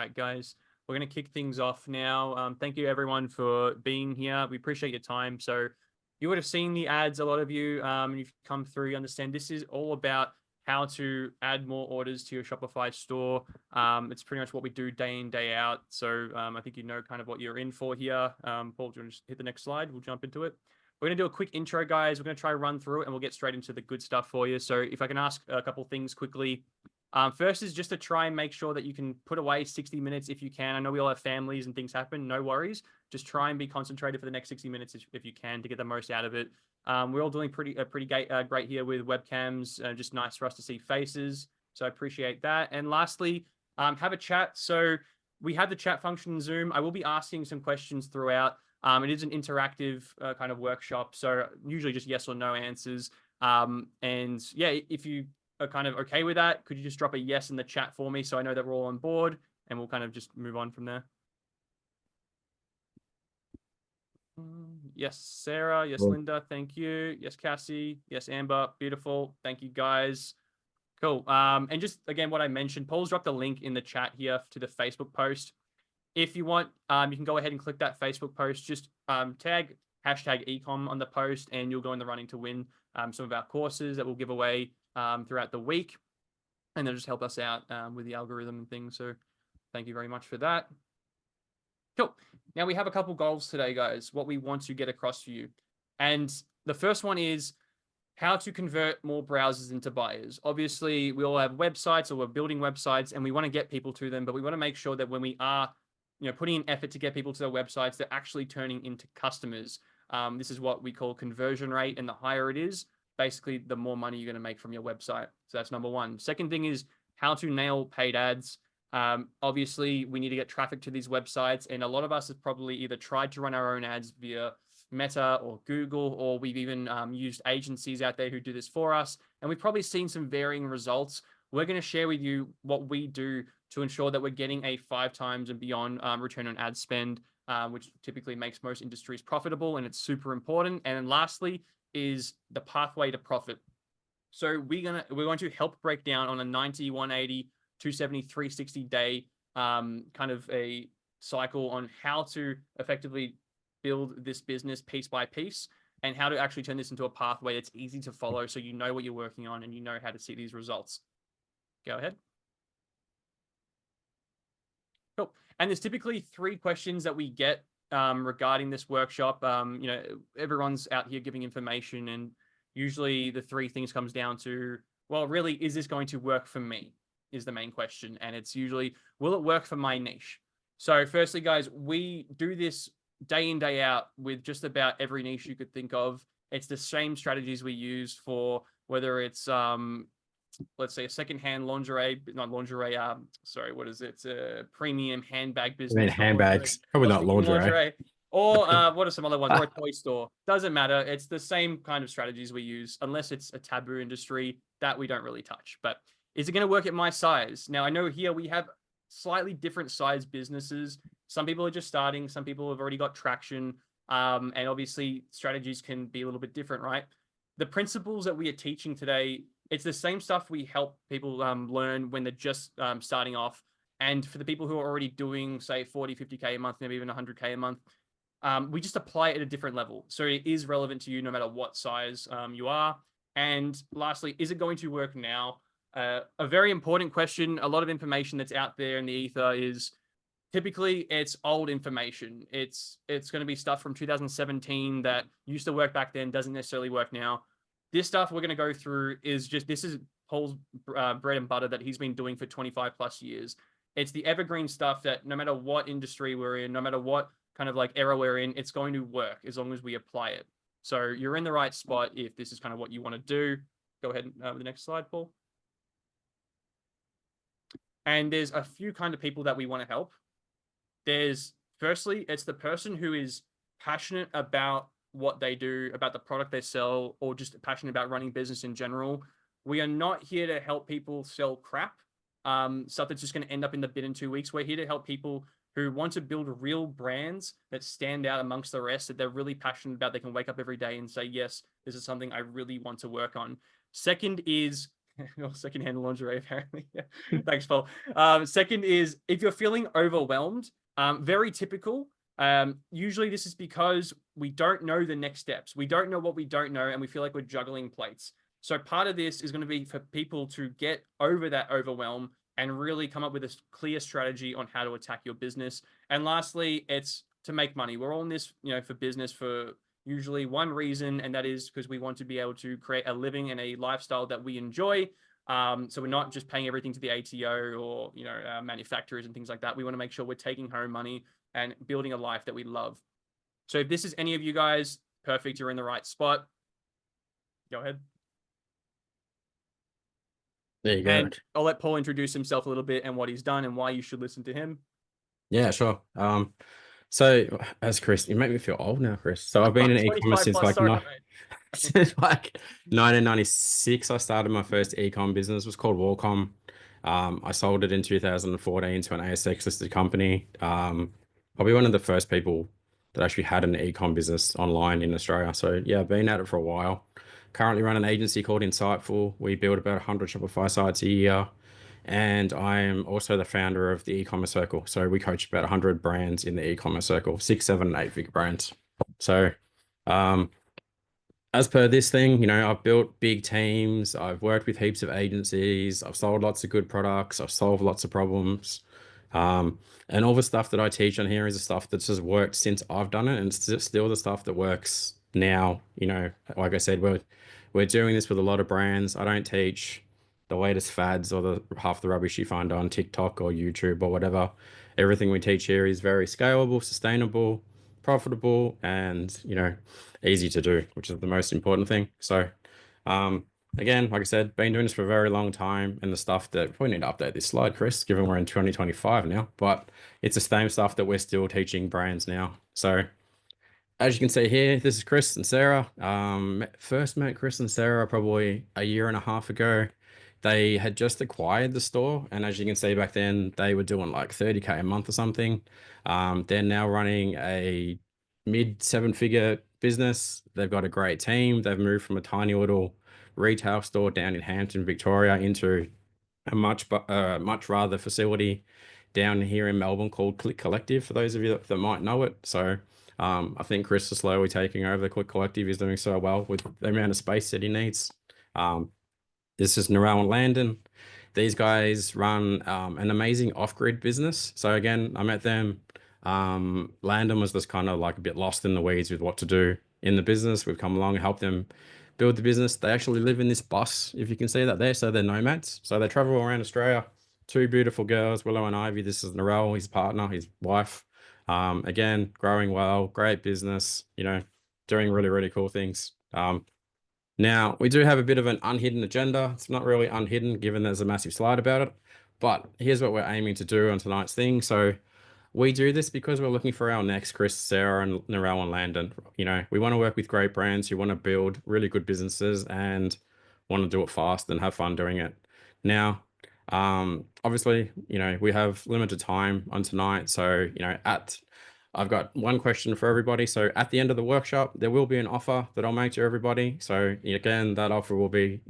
right, guys, we're going to kick things off now. Thank you, everyone, for being here. We appreciate your time. So you would have seen the ads, a lot of you, and you've come through. You understand this is all about how to add more orders to your Shopify store. It's pretty much what we do day in, day out. So I think you know kind of what you're in for here. Paul, do you want to just hit the next slide? We'll jump into it. We're going to do a quick intro, guys. We're going to try to run through it, and we'll get straight into the good stuff for you. So if I can ask a couple things quickly. First is just to try and make sure that you can put away 60 minutes if you can. I know we all have families and things happen. No worries. Just try and be concentrated for the next 60 minutes if you can to get the most out of it. We're all doing pretty great here with webcams. Just nice for us to see faces. So I appreciate that. And lastly, have a chat. So we have the chat function in Zoom. I will be asking some questions throughout. It is an interactive kind of workshop. So usually just yes or no answers. And yeah, if you are kind of okay with that, could you just drop a yes in the chat for me so I know that we're all on board, and we'll kind of just move on from there. Yes, Sarah. Yes, Linda. Thank you. Yes, Cassie. Yes, Amber. Beautiful. Thank you, guys. Cool. And just again, what I mentioned, Paul's dropped a link in the chat here to the Facebook post. If you want, you can go ahead and click that Facebook post. Just tag #ecom on the post, and you'll go in the running to win some of our courses that we'll give away throughout the week, and they'll just help us out with the algorithm and things. So thank you very much for that. Cool. Now we have a couple goals today, guys, what we want to get across to you. And the first one is how to convert more browsers into buyers. Obviously, we all have websites, or we're building websites, and we want to get people to them, but we want to make sure that when we are putting in effort to get people to their websites, they're actually turning into customers. This is what we call conversion rate, and the higher it is, basically the more money you're going to make from your website. So that's number one. Second thing is how to nail paid ads. Obviously, we need to get traffic to these websites, and a lot of us have probably either tried to run our own ads via Meta or Google, or we've even used agencies out there who do this for us, and we've probably seen some varying results. We're going to share with you what we do to ensure that we're getting a 5 times and beyond return on ad spend, which typically makes most industries profitable, and it's super important. And then lastly is the pathway to profit. So we're going to help break down on a 90, 180, 270, 360 day kind of a cycle on how to effectively build this business piece by piece, and how to actually turn this into a pathway that's easy to follow, so you know what you're working on and you know how to see these results. Go ahead. Cool. And there's typically 3 questions that we get regarding this workshop. Everyone's out here giving information, and usually the 3 things comes down to, well, really, is this going to work for me? Is the main question. And it's usually, will it work for my niche? So firstly, guys, we do this day in, day out with just about every niche you could think of. It's the same strategies we use for whether it's, let's say, a secondhand lingerie, not lingerie, what is it? It's a premium handbag business. I mean, handbags, probably not lingerie. Or what are some other ones? Or a toy store. Doesn't matter. It's the same kind of strategies we use, unless it's a taboo industry that we don't really touch. But is it going to work at my size? Now, I know here we have slightly different size businesses. Some people are just starting. Some people have already got traction. And obviously, strategies can be a little bit different, right? The principles that we are teaching today, it's the same stuff we help people learn when they're just starting off. And for the people who are already doing, say, 40, 50K a month, maybe even 100K a month, we just apply it at a different level. So it is relevant to you no matter what size you are. And lastly, is it going to work now? A very important question. A lot of information that's out there in the ether is typically it's old information. It's going to be stuff from 2017 that used to work back then, doesn't necessarily work now. This stuff we're going to go through is this is Paul's bread and butter that he's been doing for 25 plus years. It's the evergreen stuff that no matter what industry we're in, no matter what kind of like era we're in, it's going to work as long as we apply it. So you're in the right spot if this is kind of what you want to do. Go ahead with the next slide, Paul. And there's a few kind of people that we want to help. Firstly, it's the person who is passionate about what they do, about the product they sell, or just passionate about running business in general. We are not here to help people sell crap, stuff that's just going to end up in the bin in 2 weeks. We're here to help people who want to build real brands that stand out amongst the rest, that they're really passionate about. They can wake up every day and say, yes, this is something I really want to work on. Second is Or secondhand lingerie, apparently. Yeah. Thanks, Paul. Second is if you're feeling overwhelmed, very typical. Usually this is because we don't know the next steps. We don't know what we don't know, and we feel like we're juggling plates. So part of this is going to be for people to get over that overwhelm and really come up with a clear strategy on how to attack your business. And lastly, it's to make money. We're all in this, for business for usually one reason, and that is because we want to be able to create a living and a lifestyle that we enjoy. So we're not just paying everything to the ATO or manufacturers and things like that. We want to make sure we're taking home money and building a life that we love. So if this is any of you guys, perfect, you're in the right spot. Go ahead. There you go. And I'll let Paul introduce himself a little bit and what he's done and why you should listen to him. Yeah, sure. So as Chris, you make me feel old now, Chris. So I've been in e-commerce since like 1996. I started my first e-com business. It was called Warcom. I sold it in 2014 to an ASX listed company. Probably one of the first people that actually had an e-com business online in Australia. So yeah, I've been at it for a while. Currently run an agency called Insightful. We build about 100 Shopify sites a year. And I am also the founder of the e-commerce circle. So we coach about 100 brands in the e-commerce circle, 6, 7, and 8-figure brands. So as per this thing, I've built big teams. I've worked with heaps of agencies. I've sold lots of good products. I've solved lots of problems. And all the stuff that I teach on here is the stuff that's just worked since I've done it. And it's still the stuff that works now. Like I said, we're doing this with a lot of brands. I don't teach the latest fads or the half the rubbish you find on TikTok or YouTube or whatever. Everything we teach here is very scalable, sustainable, profitable, and easy to do, which is the most important thing. So again, like I said, been doing this for a very long time, and the stuff that we need to update this slide, Chris, given we're in 2025 now, but it's the same stuff that we're still teaching brands now. So as you can see here, this is Chris and Sarah. First met Chris and Sarah probably a year and a half ago. They had just acquired the store, and as you can see back then, they were doing like 30K a month or something. They're now running a mid 7-figure business. They've got a great team. They've moved from a tiny little retail store down in Hampton, Victoria, into a much rather facility down here in Melbourne called Click Collective, for those of you that might know it. So I think Chris is slowly taking over the Click Collective. He's doing so well with the amount of space that he needs. This is Narelle and Landon. These guys run an amazing off-grid business. So again, I met them. Landon was just kind of like a bit lost in the weeds with what to do in the business. We've come along and helped them build the business. They actually live in this bus, if you can see that there. So they're nomads. So they travel around Australia. 2 beautiful girls, Willow and Ivy. This is Narelle, his partner, his wife. Again, growing well, great business, doing really, really cool things. Now, we do have a bit of an unhidden agenda. It's not really unhidden, given there's a massive slide about it. But here's what we're aiming to do on tonight's thing. So we do this because we're looking for our next Chris, Sarah, and Narelle and Landon. We want to work with great brands who want to build really good businesses and want to do it fast and have fun doing it. Now, obviously, we have limited time on tonight. So, I've got one question for everybody. So at the end of the workshop, there will be an offer that I'll make to everybody. So again, that offer will be,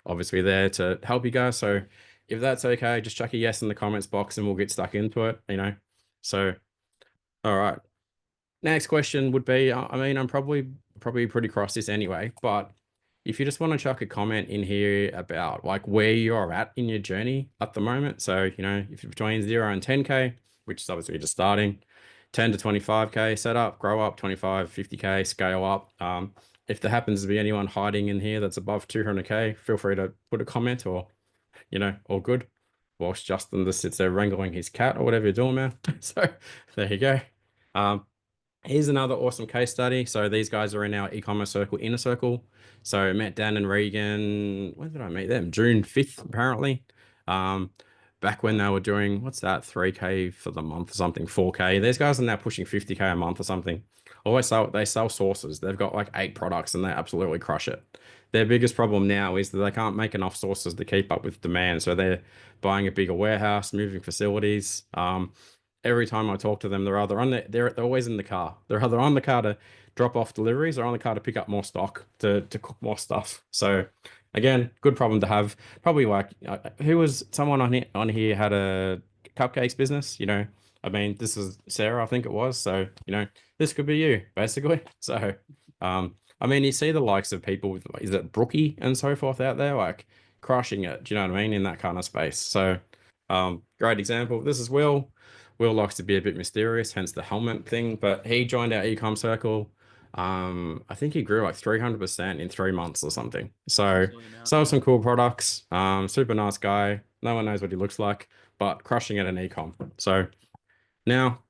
obviously there to help you guys. So if that's okay, just chuck a yes in the comments box and we'll get stuck into it, So, all right. Next question would be, I'm probably pretty cross this anyway, but if you just want to chuck a comment in here about like where you're at in your journey at the moment. So, if you're between 0 and 10K, which is obviously just starting, 10 to 25K setup, grow up, 25, 50K, scale up. If there happens to be anyone hiding in here that's above 200K, feel free to put a comment or, all good. Whilst Justin just sits there wrangling his cat or whatever you're doing, man. So there you go. Here's another awesome case study. So these guys are in our e-commerce circle, inner circle. So I met Dan and Regan. When did I meet them? June 5th, apparently. Back when they were doing, what's that, 3K for the month or something, 4K. These guys are now pushing 50K a month or something. They sell sauces. They've got like 8 products and they absolutely crush it. Their biggest problem now is that they can't make enough sauces to keep up with demand. So they're buying a bigger warehouse, moving facilities. every time I talk to them, they're either on they're always in the car. They're either on the car to drop off deliveries or on the car to pick up more stock to cook more stuff. So again, good problem to have. Probably like who was someone on here had a cupcakes business, you know. I mean, this is Sarah, I think it was. So, you know, this could be you, basically. So, I mean, you see the likes of people with, is it Brookie and so forth out there, like crushing it, do you know what I mean, in that kind of space. So, great example. This is Will. Will likes to be a bit mysterious, hence the helmet thing, but he joined our ecom circle. I think he grew like 300% in 3 months or something. So, Silly amount. sold Yeah. some cool products. Super nice guy. No one knows what he looks like, but crushing it in ecom. So, now,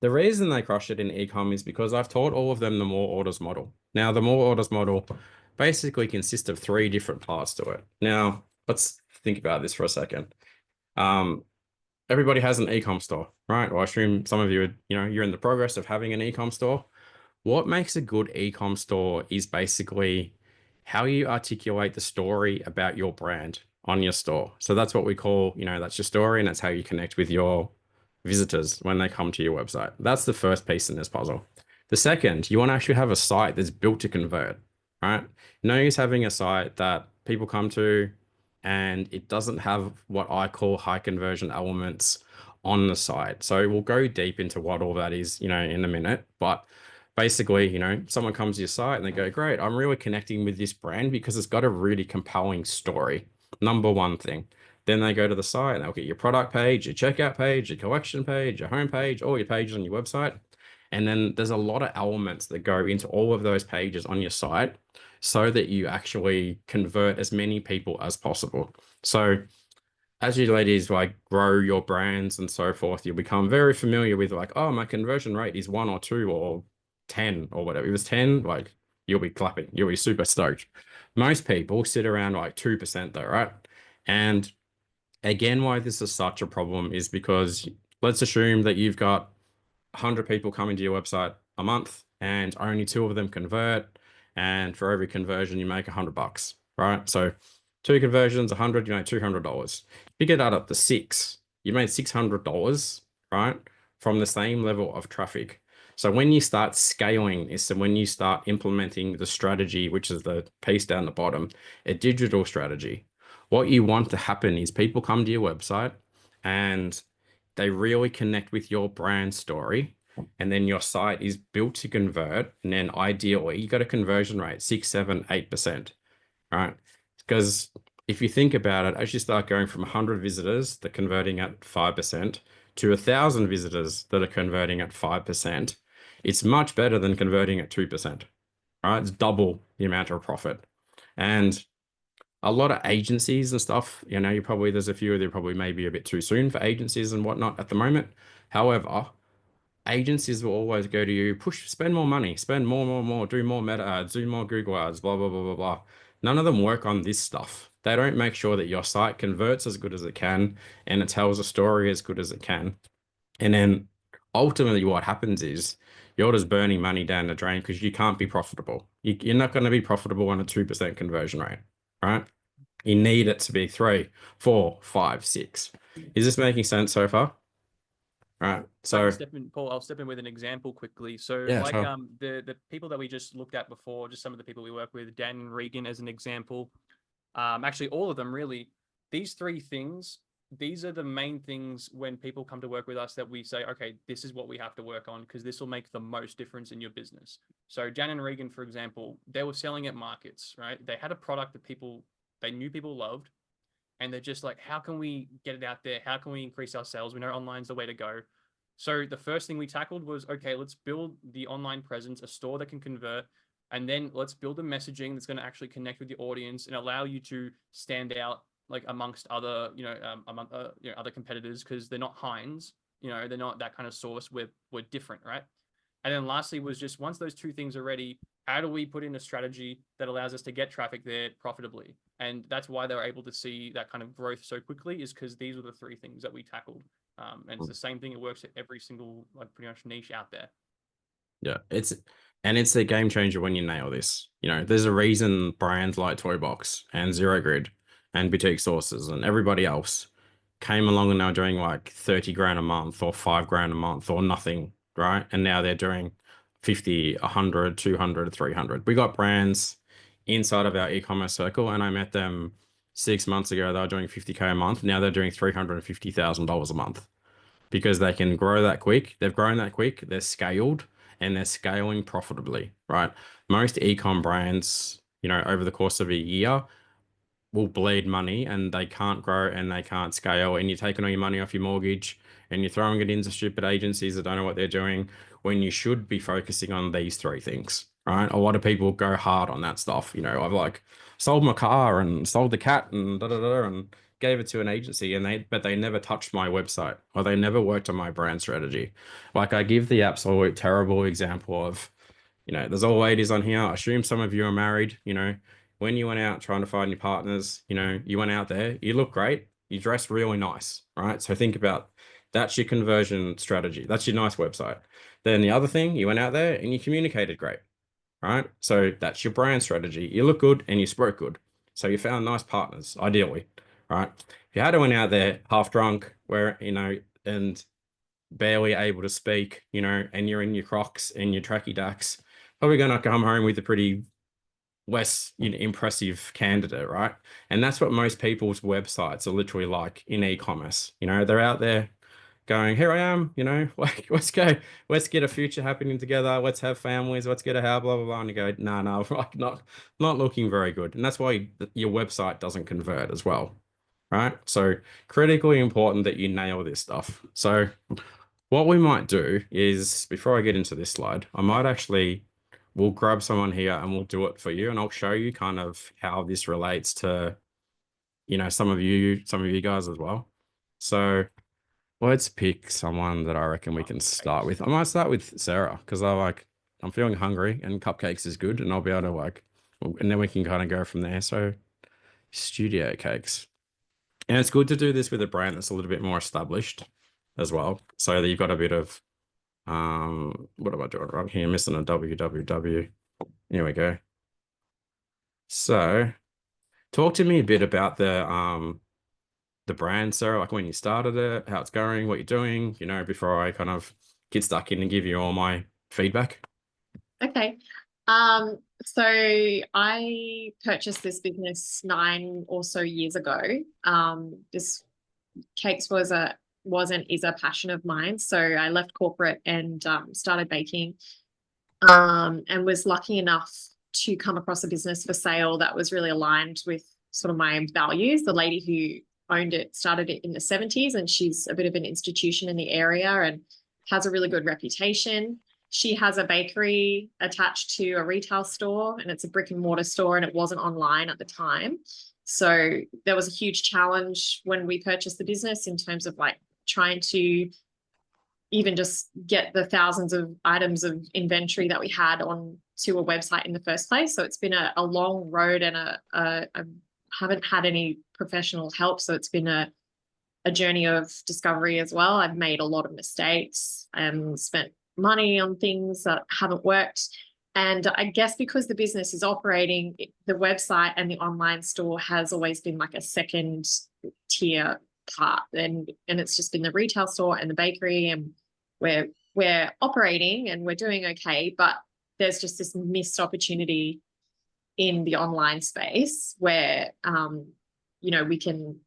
the reason they crush it in ecom is because I've taught all of them the more orders model. Now, the more orders model basically consists of 3 different parts to it. Now, let's think about this for a second. Everybody has an ecom store, right? Well, I assume some of you, you're in the progress of having an ecom store. What makes a good ecom store is basically how you articulate the story about your brand on your store. So that's what we call, that's your story, and that's how you connect with your visitors when they come to your website. That's the first piece in this puzzle. The second, you want to actually have a site that's built to convert, right? No use having a site that people come to and it doesn't have what I call high conversion elements on the site. So we'll go deep into what all that is, in a minute. But basically, someone comes to your site and they go, great, I'm really connecting with this brand because it's got a really compelling story. Number one thing. Then they go to the site and they'll get your product page, your checkout page, your collection page, your home page, all your pages on your website. And then there's a lot of elements that go into all of those pages on your site so that you actually convert as many people as possible. So as you ladies like grow your brands and so forth, you'll become very familiar with like, oh, my conversion rate is 1 or 2 or 10 or whatever. If it's 10, like you'll be clapping, you'll be super stoked. Most people sit around like 2% though, right? And again, why this is such a problem is because let's assume that you've got 100 people coming to your website a month and only 2 of them convert. And for every conversion, you make $100, right? So 2 conversions, 100, you make $200. If you get that up to 6, you made $600, right? From the same level of traffic. So when you start scaling this and when you start implementing the strategy, which is the piece down the bottom, a digital strategy, what you want to happen is people come to your website and they really connect with your brand story, and then your site is built to convert. And then ideally, you got a conversion rate 6, 7, 8%, right? Because if you think about it, as you start going from 100 visitors that are converting at 5% to 1,000 visitors that are converting at 5%, it's much better than converting at 2%, right? It's double the amount of profit. And a lot of agencies and stuff, there's a few of them probably maybe a bit too soon for agencies and whatnot at the moment. However, agencies will always go to you, spend more money, spend more, do more meta ads, do more Google ads, blah, blah, blah, blah, blah. None of them work on this stuff. They don't make sure that your site converts as good as it can and it tells a story as good as it can. And then ultimately what happens is you're just burning money down the drain because you can't be profitable. You're not going to be profitable on a 2% conversion rate, right? You need it to be 3, 4, 5, 6. Is this making sense so far? All right. So Paul, I'll step in with an example quickly. So yeah, like sure. the people that we just looked at before, just some of the people we work with, Dan and Regan as an example. Actually all of them really, these 3 things, these are the main things when people come to work with us that we say, okay, this is what we have to work on because this will make the most difference in your business. So Dan and Regan, for example, they were selling at markets, right? They had a product that they knew people loved, and they're just like, how can we get it out there? How can we increase our sales? We know online's the way to go. So the first thing we tackled was, okay, let's build the online presence, a store that can convert, and then let's build a messaging that's going to actually connect with the audience and allow you to stand out like amongst other, other competitors because they're not Heinz, they're not that kind of source. We're different, right? And then lastly was just once those 2 things are ready, how do we put in a strategy that allows us to get traffic there profitably? And that's why they were able to see that kind of growth so quickly, is because these were the 3 things that we tackled. And it's the same thing. It works at every single pretty much niche out there. Yeah, it's a game changer when you nail this. There's a reason brands like Toybox and Zero Grid and Boutique Sources and everybody else came along and they were doing like 30 grand a month or 5 grand a month or nothing, right? And now they're doing 50, 100, 200, 300. We got brands inside of our e-commerce circle, and I met them 6 months ago. They were doing 50K a month. Now they're doing $350,000 a month because they can grow that quick. They've grown that quick. They're scaled and they're scaling profitably, right? Most e-com brands, over the course of a year will bleed money and they can't grow and they can't scale. And you're taking all your money off your mortgage and you're throwing it into stupid agencies that don't know what they're doing when you should be focusing on these three things, right? A lot of people go hard on that stuff. I've like sold my car and sold the cat and da da da and gave it to an agency but they never touched my website or they never worked on my brand strategy. Like I give the absolute terrible example of, there's all ladies on here. I assume some of you are married, when you went out trying to find your partners, you went out there, you look great, you dressed really nice, right? So think about that's your conversion strategy. That's your nice website. Then the other thing, you went out there and you communicated great, right? So that's your brand strategy. You look good and you spoke good. So you found nice partners, ideally, right? If you had went out there half drunk, and barely able to speak, and you're in your Crocs and your tracky ducks, probably going to come home with a pretty less impressive candidate, right? And that's what most people's websites are literally like in e-commerce. They're out there going, here I am, like let's get a future happening together, let's have families, let's get a house, blah blah blah. And you go, no, like not looking very good. And that's why your website doesn't convert as well, right? So critically important that you nail this stuff. So what we might do is, before I get into this slide, we'll grab someone here and we'll do it for you. And I'll show you kind of how this relates to, some of you guys as well. So let's pick someone that I reckon we can start with. I might start with Sarah because I'm feeling hungry and cupcakes is good and I'll be able to and then we can kind of go from there. So Studio Cakes. And it's good to do this with a brand that's a little bit more established as well. So that you've got a bit of, what am I doing right here? Missing a www. Here we go. So talk to me a bit about the brand, Sarah, like when you started it, how it's going, what you're doing, before I kind of get stuck in and give you all my feedback. Okay. So I purchased this business 9 or so years ago. This cakes is a passion of mine. So I left corporate and started baking, and was lucky enough to come across a business for sale that was really aligned with sort of my values. The lady who owned it started it in the 70s, and she's a bit of an institution in the area and has a really good reputation. She has a bakery attached to a retail store, and it's a brick and mortar store, and it wasn't online at the time. So there was a huge challenge when we purchased the business in terms of trying to even just get the thousands of items of inventory that we had on to a website in the first place. So it's been a long road, and I haven't had any professional help. So it's been a journey of discovery as well. I've made a lot of mistakes and spent money on things that haven't worked. And I guess because the business is operating, the website and the online store has always been like a second tier part. And it's just been the retail store and the bakery, and we're operating and we're doing okay, but there's just this missed opportunity in the online space where, we can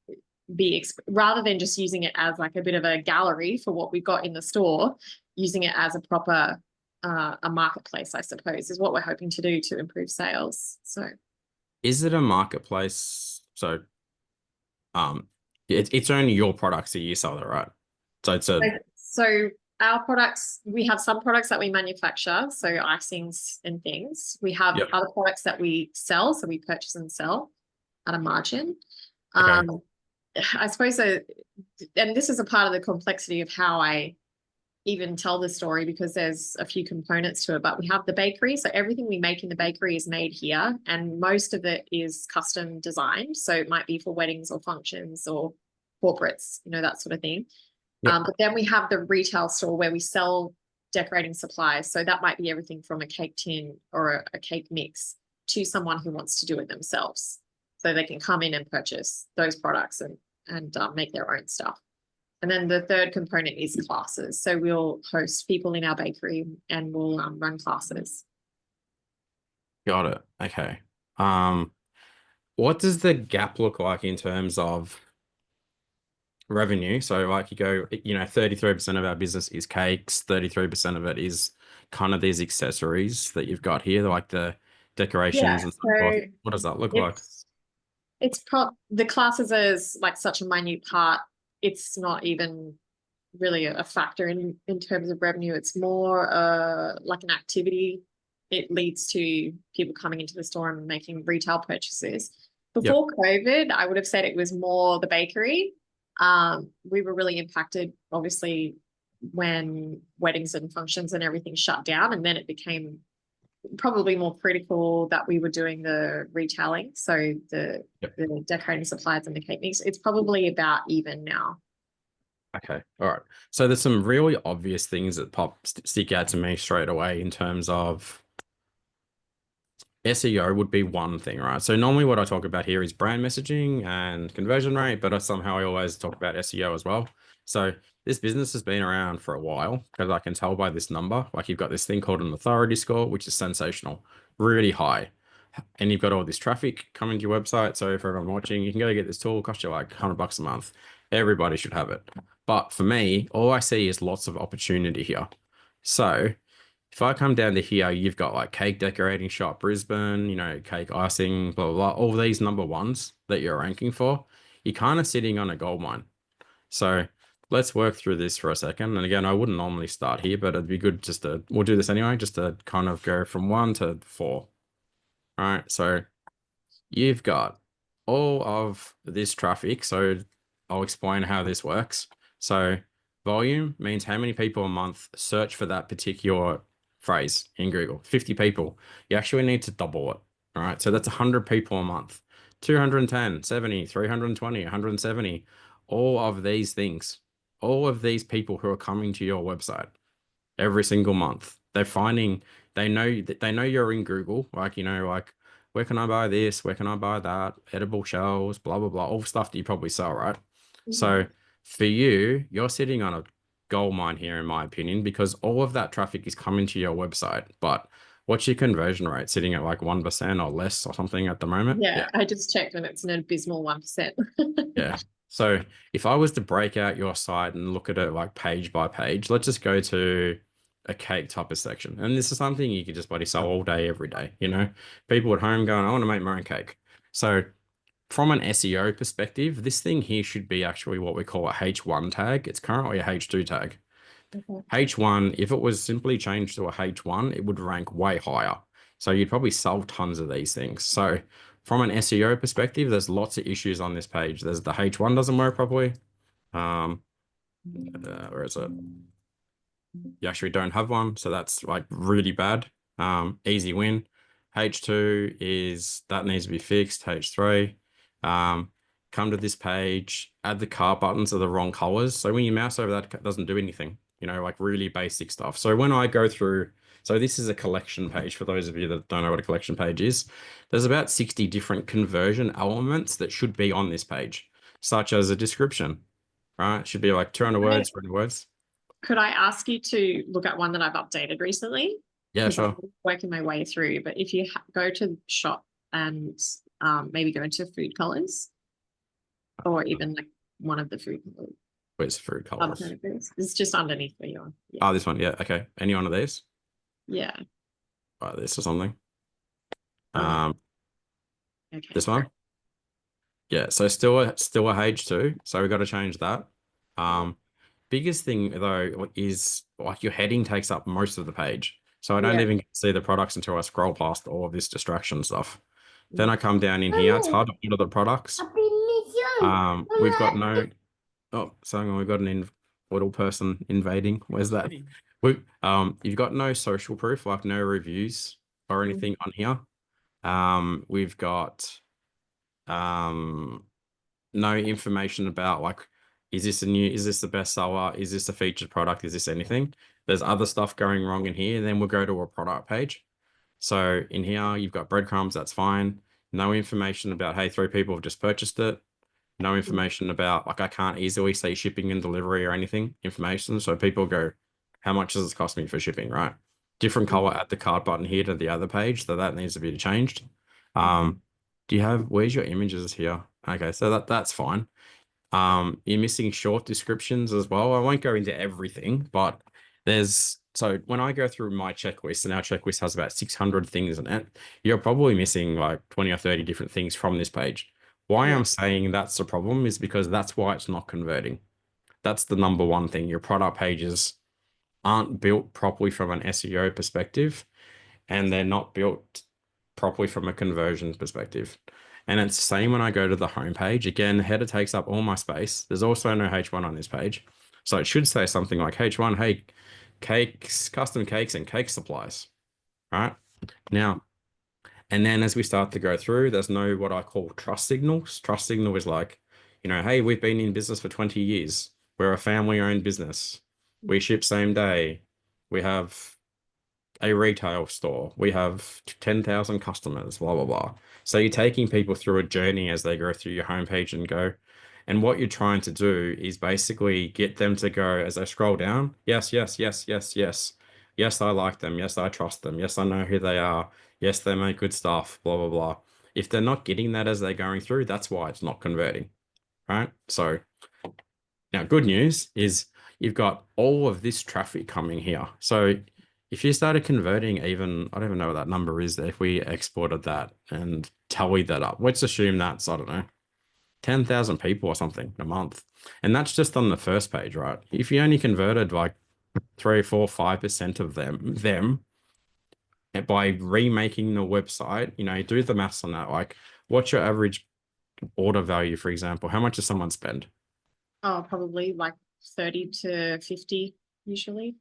be, rather than just using it as like a bit of a gallery for what we've got in the store, using it as a proper a marketplace, I suppose, is what we're hoping to do to improve sales. So is it a marketplace? So it's only your products that you sell, right? So our products, we have some products that we manufacture, so icings and things. We have other products that we sell, so we purchase and sell at a margin. Okay. I suppose so, and this is a part of the complexity of how I even tell the story, because there's a few components to it. But we have the bakery, so everything we make in the bakery is made here, and most of it is custom designed. So it might be for weddings or functions or corporates, that sort of thing. But then we have the retail store where we sell decorating supplies. So that might be everything from a cake tin or a cake mix to someone who wants to do it themselves. So they can come in and purchase those products and and make their own stuff. And then the third component is classes. So we'll host people in our bakery and we'll run classes. Got it. Okay. What does the gap look like in terms of revenue? So like you go, 33% of our business is cakes, 33% of it is kind of these accessories that you've got here, like the decorations and so forth. What does that look like? It's the classes is like such a minute part. It's not even really a factor in terms of revenue. It's more like an activity. It leads to people coming into the store and making retail purchases. Before COVID, I would have said it was more the bakery. We were really impacted, obviously, when weddings and functions and everything shut down, and then it became probably more critical that we were doing the retailing. So the decorating supplies and the cake mix, it's probably about even now. Okay. All right. So there's some really obvious things that stick out to me straight away in terms of SEO would be one thing, right? So normally what I talk about here is brand messaging and conversion rate, but I always talk about SEO as well. So this business has been around for a while because I can tell by this number, like you've got this thing called an authority score, which is sensational, really high. And you've got all this traffic coming to your website. So for everyone watching, you can go get this tool, cost you like $100 a month. Everybody should have it. But for me, all I see is lots of opportunity here. So if I come down to here, you've got like cake decorating shop Brisbane, cake icing, blah, blah, blah, all these number ones that you're ranking for. You're kind of sitting on a gold mine. So let's work through this for a second. And again, I wouldn't normally start here, but it'd be good we'll do this anyway, just to kind of go from 1 to 4. All right. So you've got all of this traffic. So I'll explain how this works. So volume means how many people a month search for that particular phrase in Google. 50 people. You actually need to double it. All right. So that's 100 people a month. 210, 70, 320, 170. All of these things, all of these people who are coming to your website every single month, they know you're in Google, like, where can I buy this? Where can I buy that? Edible shells, blah, blah, blah, all stuff that you probably sell, right? Mm-hmm. So for you, you're sitting on a gold mine here, in my opinion, because all of that traffic is coming to your website. But what's your conversion rate? Sitting at like 1% or less or something at the moment? Yeah, I just checked and it's an abysmal 1%. Yeah. So if I was to break out your site and look at it like page by page, let's just go to a cake type of section. And this is something you could just bloody sell all day, every day, people at home going, I want to make my own cake. So from an SEO perspective, this thing here should be actually what we call a H1 tag. It's currently a H2 tag. Okay. H1, if it was simply changed to a H1, it would rank way higher. So you'd probably sell tons of these things. So from an SEO perspective, there's lots of issues on this page. There's the H1 doesn't work properly. Where is it? You actually don't have one, so that's like really bad. Easy win. H2 is that needs to be fixed. H3. Come to this page, add the cart buttons are the wrong colors. So when you mouse over that, it doesn't do anything, like really basic stuff. So when I go through, so this is a collection page for those of you that don't know what a collection page is. There's about 60 different conversion elements that should be on this page, such as a description, right? It should be like 200 words, 300 words. Could I ask you to look at one that I've updated recently? Yeah, sure. I'm working my way through, but if you go to shop and maybe go into food colors, or even like one of the food colors. Where's food colors? It's just underneath where you are. Yeah. Oh, this one. Yeah. Okay. Any one of these? Yeah. This or something. Okay. This one. Yeah. So still a H2. So we got to change that. Biggest thing though is like your heading takes up most of the page. So I don't even see the products until I scroll past all of this distraction stuff. Then I come down in here. It's hard to order the products. We've got no. Oh, sorry, we've got an little person invading. Where's that? You've got no social proof, like no reviews or anything on here. We've got no information about like, is this the best seller? Is this a featured product? Is this anything? There's other stuff going wrong in here. Then we'll go to a product page. So in here, you've got breadcrumbs. That's fine. No information about, hey, 3 people have just purchased it. no information about, like, I can't easily see shipping and delivery or anything information. So people go, how much does this cost me for shipping, right? Different color add to cart button here to the other page. So that needs to be changed. Do you have, where's your images here? Okay, so that's fine. You're missing short descriptions as well. I won't go into everything, but so when I go through my checklist, and our checklist has about 600 things in it, you're probably missing like 20 or 30 different things from this page. Why I'm saying that's the problem is because that's why it's not converting. That's the number one thing. Your product pages aren't built properly from an SEO perspective, and they're not built properly from a conversion perspective. And it's the same when I go to the homepage. Again, the header takes up all my space. There's also no H1 on this page. So it should say something like H1, hey, cakes, custom cakes and cake supplies, right? Now, and then as we start to go through, there's no what I call trust signals. Trust signal is like, hey, we've been in business for 20 years. We're a family-owned business. We ship same day. We have a retail store. We have 10,000 customers, blah, blah, blah. So you're taking people through a journey as they go through your homepage and go. And what you're trying to do is basically get them to go as they scroll down. Yes, yes, yes, yes, yes. Yes, I like them. Yes, I trust them. Yes, I know who they are. Yes, they make good stuff, blah, blah, blah. If they're not getting that as they're going through, that's why it's not converting, right? So now good news is you've got all of this traffic coming here. So if you started converting even, I don't even know what that number is, if we exported that and tallied that up, let's assume that's, I don't know, 10,000 people or something a month. And that's just on the first page, right? If you only converted like 3, 4, 5% of them by remaking the website, do the maths on that. Like, what's your average order value, for example? How much does someone spend? Oh, probably like 30 to 50 usually.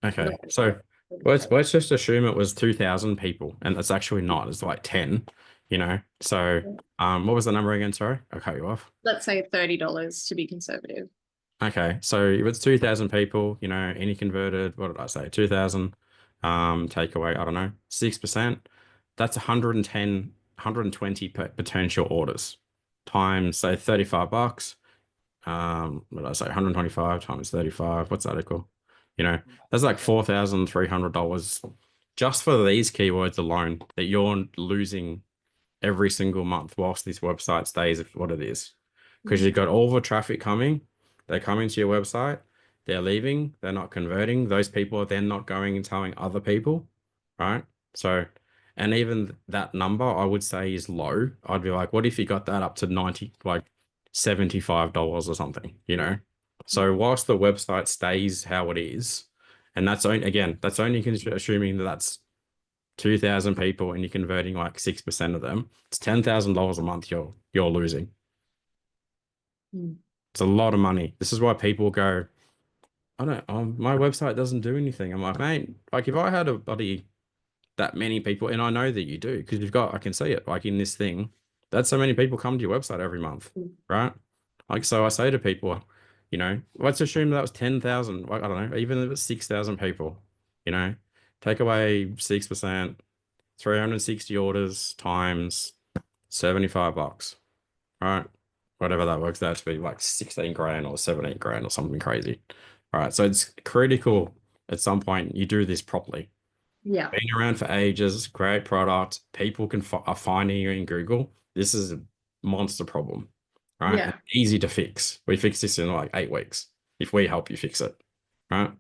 Okay, No, so let's just assume it was 2,000 people, and it's actually not. It's like 10, So, what was the number again? Sorry, I cut you off. let's say $30 to be conservative. Okay, so if it's 2,000 people, any converted, what did I say? 2,000, take away, I don't know, 6%. That's 110, 120 potential orders times, say, $35. What did I say? 125 times 35. What's that equal? That's like $4,300 just for these keywords alone that you're losing every single month whilst this website stays what it is. Because you've got all the traffic coming, they're coming to your website, they're leaving, they're not converting. Those people are then not going and telling other people, right? So, and even that number I would say is low. I'd be like, what if you got that up to 90, like $75 or something, So whilst the website stays how it is, and that's only, again, that's only assuming that that's 2,000 people and you're converting like 6% of them, it's $10,000 a month you're losing. It's a lot of money. This is why people go, I don't, my website doesn't do anything. I'm like, mate, like if I had a buddy that many people, and I know that you do because I can see it like in this thing, that's so many people come to your website every month, right? Like, so I say to people, let's assume that was 10,000, like, I don't know, even if it's 6,000 people, take away 6%, 360 orders times $75, right? Whatever that works out to be, like 16 grand or 17 grand or something crazy. All right. So it's critical at some point you do this properly. Yeah. Been around for ages, great product. People are finding you in Google. This is a monster problem, right? Yeah. And easy to fix. We fix this in like 8 weeks if we help you fix it, right?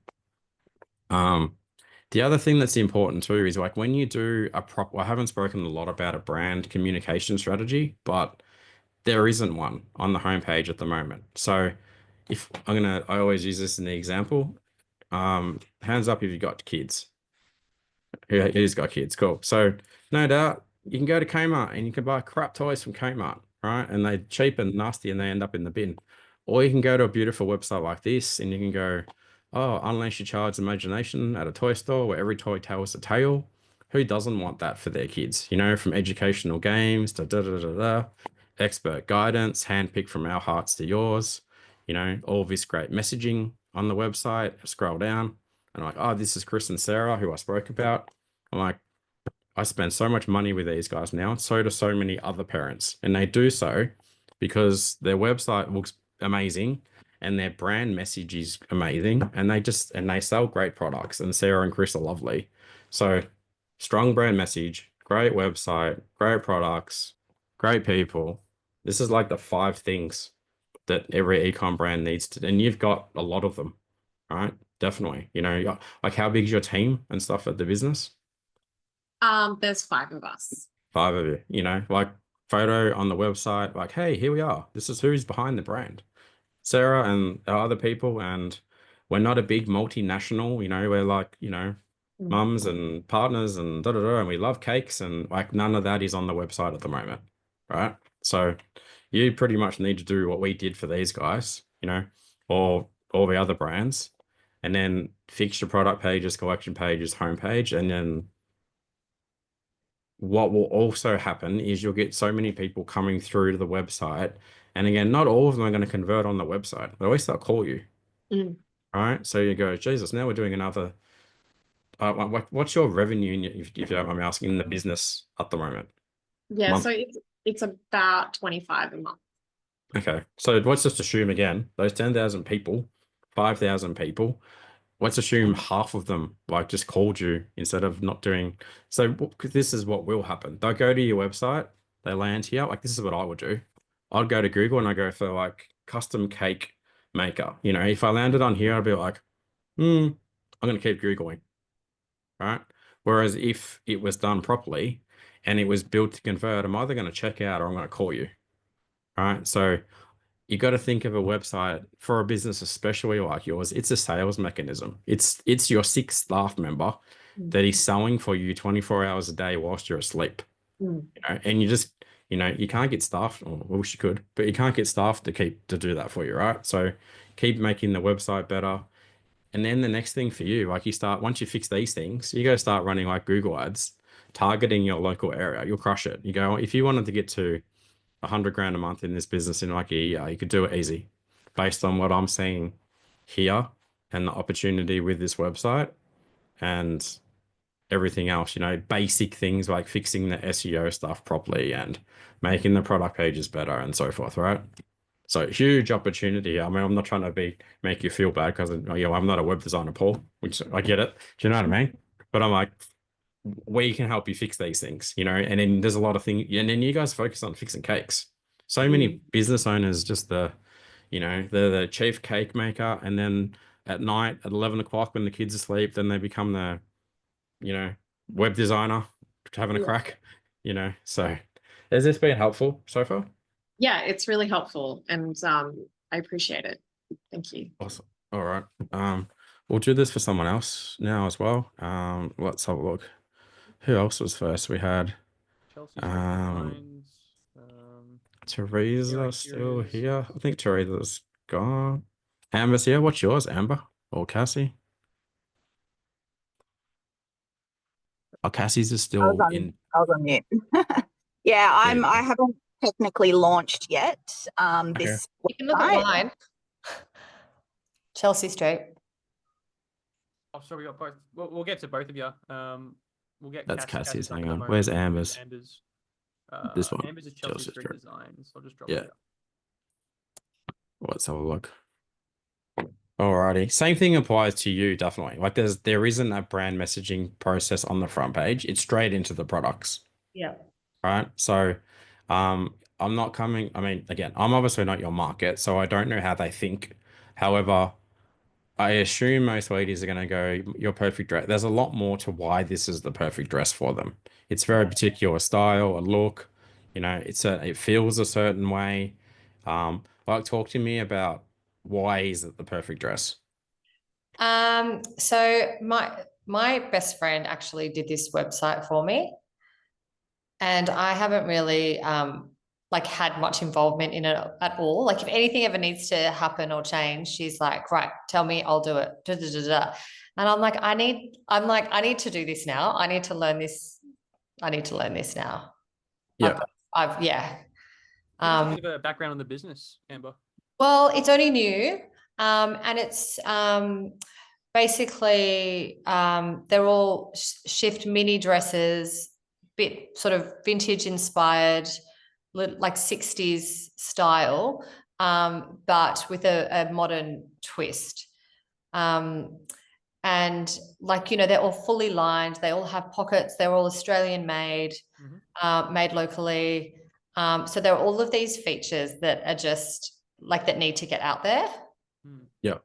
The other thing that's important too is like when you do I haven't spoken a lot about a brand communication strategy, but there isn't one on the homepage at the moment. So if I always use this in the example, hands up if you've got kids. Who's got kids? Cool. So no doubt you can go to Kmart and you can buy crap toys from Kmart, right? And they're cheap and nasty and they end up in the bin. Or you can go to a beautiful website like this and you can go, oh, unleash your child's imagination at a toy store where every toy tells a tale. Who doesn't want that for their kids? From educational games to expert guidance, handpicked from our hearts to yours, all this great messaging on the website. Scroll down and I'm like, oh, this is Chris and Sarah, who I spoke about. I'm like, I spend so much money with these guys now, and so do so many other parents. And they do so because their website looks amazing and their brand message is amazing, and they sell great products, and Sarah and Chris are lovely. So strong brand message, great website, great products, great people. This is like the 5 things that every ecom brand needs to, and you've got a lot of them, right? Definitely. Like how big is your team and stuff at the business? There's 5 of us. 5 of you, like photo on the website, like, hey, here we are. This is who's behind the brand. Sarah and our other people, and we're not a big multinational, we're like, mums and partners and da da da, and we love cakes, and like none of that is on the website at the moment, right? So you pretty much need to do what we did for these guys, or all the other brands, and then fix your product pages, collection pages, homepage, and then what will also happen is you'll get so many people coming through to the website. And again, not all of them are going to convert on the website. They always start call you. Mm. Right. So you go, Jesus, now we're doing another. What's your revenue, if you don't mind me asking, in the business at the moment? Yeah, Month? so it's about 25 a month. Okay. So let's just assume again, those 10,000 people, 5,000 people, let's assume half of them like just called you instead of not doing. So this is what will happen. They'll go to your website, they land here. Like this is what I would do. I'd go to Google and I go for like custom cake maker. If I landed on here, I'd be like, I'm going to keep Googling. Right. Whereas if it was done properly and it was built to convert, I'm either going to check out or I'm going to call you. Right. So you got to think of a website for a business, especially like yours. It's a sales mechanism. It's your 6th staff member that is selling for you 24 hours a day whilst you're asleep. And you just, you can't get staff, or I wish you could, but you can't get staff to do that for you, right? So keep making the website better. And then the next thing for you, like once you fix these things, you go start running like Google ads, targeting your local area. You'll crush it. You go, if you wanted to get to 100 grand a month in this business in like a year, you could do it easy based on what I'm seeing here and the opportunity with this website and everything else, basic things like fixing the SEO stuff properly and making the product pages better and so forth, right? So huge opportunity. I mean, I'm not trying to make you feel bad because I'm not a web designer, Paul, which I get it. Do you know what I mean? But I'm like, we can help you fix these things, and then there's a lot of things, and then you guys focus on fixing cakes. So many business owners just they're the chief cake maker, and then at night at 11 o'clock when the kids are asleep, then they become the web designer having a crack. So has this been helpful so far? Yeah, it's really helpful, and I appreciate it. Thank you. Awesome. All right. We'll do this for someone else now as well. Let's have a look. Who else was first? We had Chelsea Designs. Teresa still here. I think Teresa's gone. Amber's here. What's yours, Amber or Cassie? Oh, Cassie's is still in. I was on mute. Yeah, I haven't technically launched yet. This you can look at mine. Chelsea Street. Oh, sorry, we got both. We'll get to both of you. We'll get. That's Cassie's. Hang on. moment. Where's Amber's? This one. Amber's is Chelsea Street Designs. I'll just drop it. Let's have a look. Alrighty. Same thing applies to you, definitely. Like there isn't a brand messaging process on the front page. It's straight into the products. Yeah. Right. So I'm not coming. I mean, again, I'm obviously not your market, so I don't know how they think. However, I assume most ladies are going to go, your perfect dress. There's a lot more to why this is the perfect dress for them. It's very particular style, a look, it feels a certain way. Like talk to me about why is it the perfect dress? So my best friend actually did this website for me, and I haven't really had much involvement in it at all. Like if anything ever needs to happen or change, she's like, right, tell me, I'll do it. Da, da, da, da. And I'm like, I need to do this now. I need to learn this. I need to learn this now. Yeah. A bit of a background on the business, Amber. Well, it's only new. And it's basically they're all shift mini dresses, bit sort of vintage inspired, like 60s style, but with a modern twist. And like, you know, they're all fully lined, they all have pockets, they're all Australian made, made locally. So there are all of these features that are just like that need to get out there. Yeah.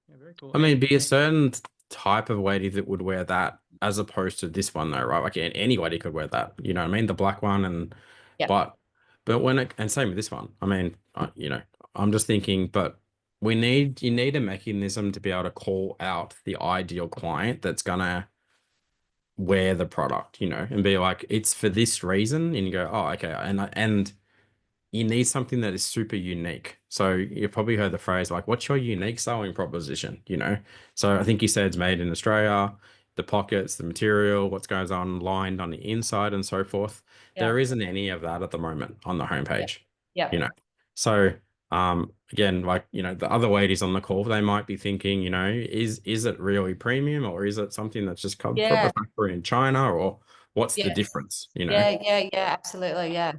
Yeah, very cool. I mean, be a certain type of lady that would wear that as opposed to this one though, right? Like anybody could wear that, you know what I mean? The black one and Yep. but when it, and same with this one. I mean, you know, I'm just thinking, but you need a mechanism to be able to call out the ideal client that's gonna wear the product, you know, and be like, it's for this reason, and you go, oh, okay, and you need something that is super unique. So you've probably heard the phrase like, what's your unique selling proposition? You know, so I think you said it's made in Australia, the pockets, the material, what's goes on lined on the inside and so forth. There isn't any of that at the moment on the homepage. Yeah. You know, so again, like, you know, the other ladies on the call, they might be thinking, you know, is it really premium, or is it something that's just come from a factory in China, or what's the difference? You know? Yeah, absolutely. Yeah.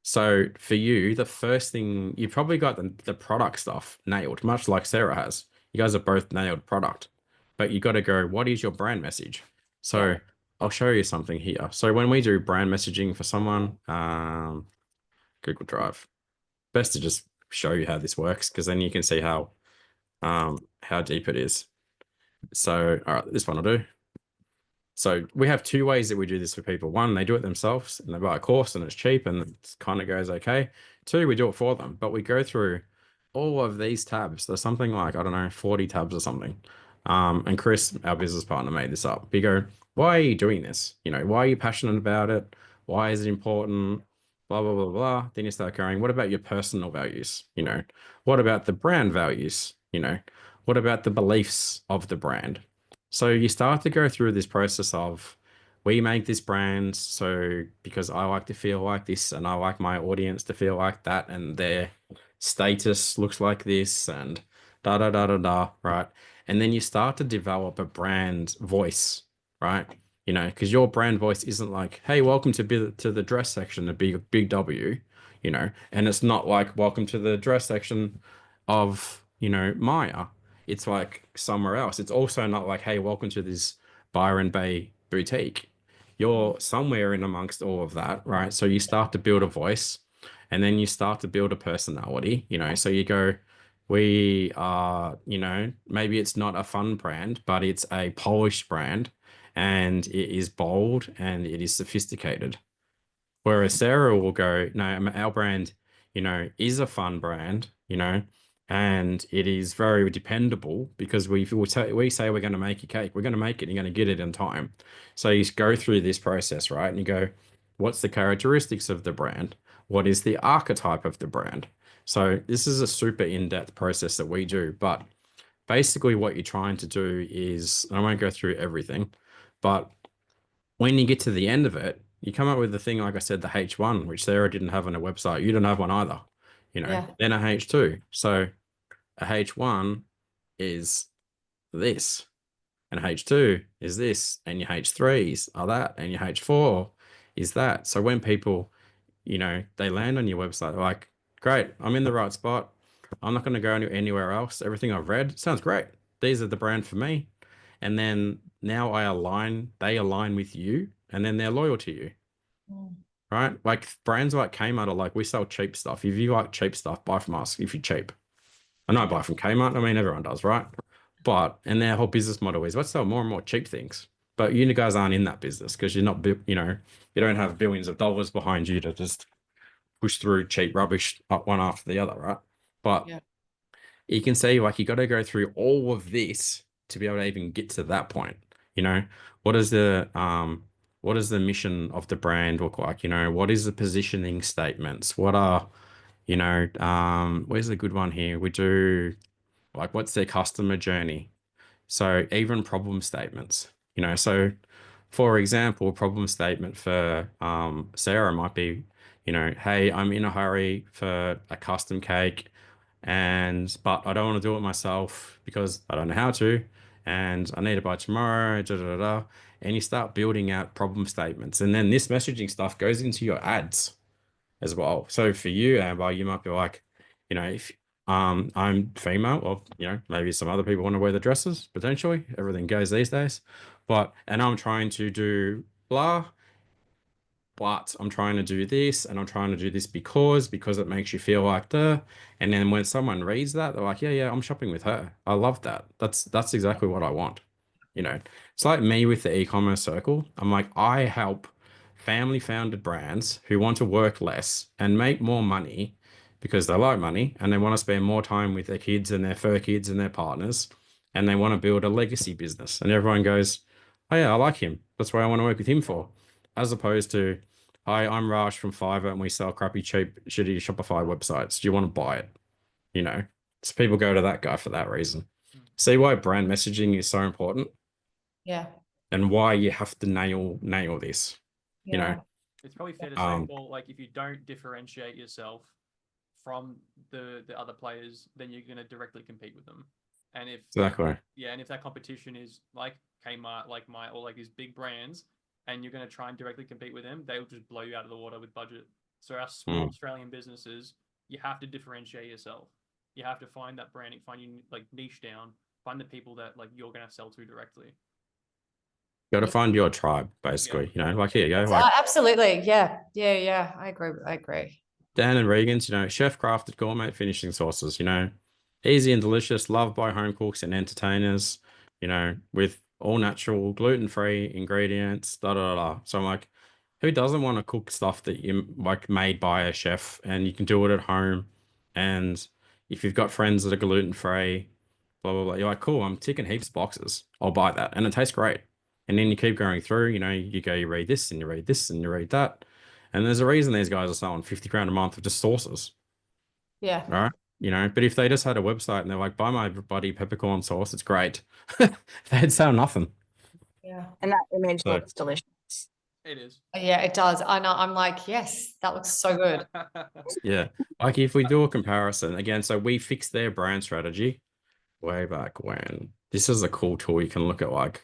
So for you, the first thing, you probably got the product stuff nailed, much like Sarah has. You guys have both nailed product, but you got to go, what is your brand message? So I'll show you something here. So when we do brand messaging for someone, Google Drive, best to just show you how this works, because then you can see how deep it is. So, all right, this one will do. So we have two ways that we do this for people. One, they do it themselves and they buy a course and it's cheap and it kind of goes okay. Two, we do it for them, but we go through all of these tabs. There's something like, I don't know, 40 tabs or something. And Chris, our business partner, made this up. We go, why are you doing this? You know, why are you passionate about it? Why is it important? Blah, blah, blah, blah. Then you start going, what about your personal values? You know, what about the brand values? You know, what about the beliefs of the brand? So you start to go through this process of, we make this brand so because I like to feel like this and I like my audience to feel like that, and their status looks like this, and da da da da da, right? And then you start to develop a brand voice, right? You know, because your brand voice isn't like, hey, welcome to the dress section of Big W, you know, and it's not like, welcome to the dress section of, you know, Maya. It's like somewhere else. It's also not like, hey, welcome to this Byron Bay boutique. You're somewhere in amongst all of that, right? So you start to build a voice, and then you start to build a personality, you know. So you go, we are, you know, maybe it's not a fun brand, but it's a polished brand, and it is bold and it is sophisticated. Whereas Sarah will go, no, our brand, you know, is a fun brand, you know, and it is very dependable, because we say we're going to make a cake, we're going to make it, and you're going to get it in time. So you go through this process, right? And you go, what's the characteristics of the brand? What is the archetype of the brand? So this is a super in-depth process that we do, but basically what you're trying to do is, I won't go through everything, but when you get to the end of it, you come up with the thing, like I said, the H1, which Sarah didn't have on her website. You didn't have one either, you know, then a H2. So a H1 is this, and H2 is this, and your H3s are that, and your H4 is that. So when people, you know, they land on your website, they're like, great, I'm in the right spot. I'm not going to go anywhere else. Everything I've read sounds great. These are the brand for me. And then now they align with you, and then they're loyal to you. Right? Like brands like Kmart are like, we sell cheap stuff. If you like cheap stuff, buy from us if you're cheap. I know I buy from Kmart. I mean, everyone does, right? But, and their whole business model is, let's sell more and more cheap things. But you guys aren't in that business, because you're not, you know, you don't have billions of dollars behind you to just push through cheap rubbish one after the other, right? But you can see, like, you got to go through all of this to be able to even get to that point. You know, what does the mission of the brand look like? You know, what is the positioning statements? What are, you know, where's the good one here? We do, like, what's their customer journey? So even problem statements, you know, so for example, a problem statement for Sarah might be, you know, hey, I'm in a hurry for a custom cake, but I don't want to do it myself because I don't know how to, and I need it by tomorrow, da, da, da, da. and you start building out problem statements. And then this messaging stuff goes into your ads as well. So for you, Amber, you might be like, you know, if I'm female, or maybe some other people want to wear the dresses, potentially. Everything goes these days. And I'm trying to do blah, but I'm trying to do this, and I'm trying to do this because it makes you feel like the. And then when someone reads that, they're like, yeah, I'm shopping with her. I love that. That's exactly what I want. It's like me with the e-commerce circle. I'm like, I help family founded brands who want to work less and make more money because they like money and they want to spend more time with their kids and their fur kids and their partners, and they want to build a legacy business. And everyone goes, oh yeah, I like him. That's why I want to work with him for. As opposed to, hi, I'm Raj from Fiverr and we sell crappy, cheap, shitty Shopify websites. Do you want to buy it? So people go to that guy for that reason. See why brand messaging is so important? Yeah. And why you have to nail this. Yeah. It's probably fair to say, Paul, like if you don't differentiate yourself from the other players, then you're going to directly compete with them. And if and if that competition is like Kmart, like or like these big brands, and you're going to try and directly compete with them, they'll just blow you out of the water with budget. So our small Australian businesses, you have to differentiate yourself. You have to find that branding, find your like niche down, find the people that like you're going to sell to directly. You got to find your tribe, basically. Like here you go. Like, absolutely. Yeah. I agree. Dan and Regan's, chef crafted gourmet finishing sauces, easy and delicious, loved by home cooks and entertainers, with all natural, gluten-free ingredients, da da da. So I'm like, who doesn't want to cook stuff that you like made by a chef and you can do it at home? And if you've got friends that are gluten-free, blah blah blah, you're like, cool, I'm ticking heaps of boxes. I'll buy that, and it tastes great. And then you keep going through, you read this and you read this and you read that. And there's a reason these guys are selling 50 grand a month of just sauces. Yeah. All right. But if they just had a website and they're like, buy my buddy peppercorn sauce, it's great. They'd sell nothing. Yeah. And that image looks delicious. It is. Yeah, it does. I know. I'm like, yes, that looks so good. Yeah. Like if we do a comparison again, so we fixed their brand strategy way back when. This is a cool tool. You can look at like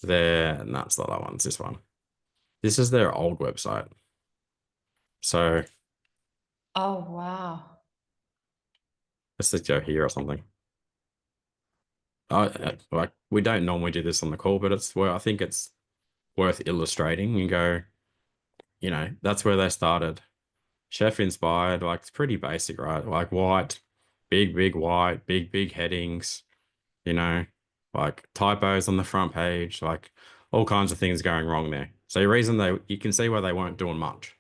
and that's the other one's this one. This is their old website. So oh wow. Let's just go here or something. Like we don't normally do this on the call, but I think it's worth illustrating and go, that's where they started. Chef inspired, like it's pretty basic, right? Like white, big white, big headings, like typos on the front page, like all kinds of things going wrong there. So the reason you can see why they weren't doing much.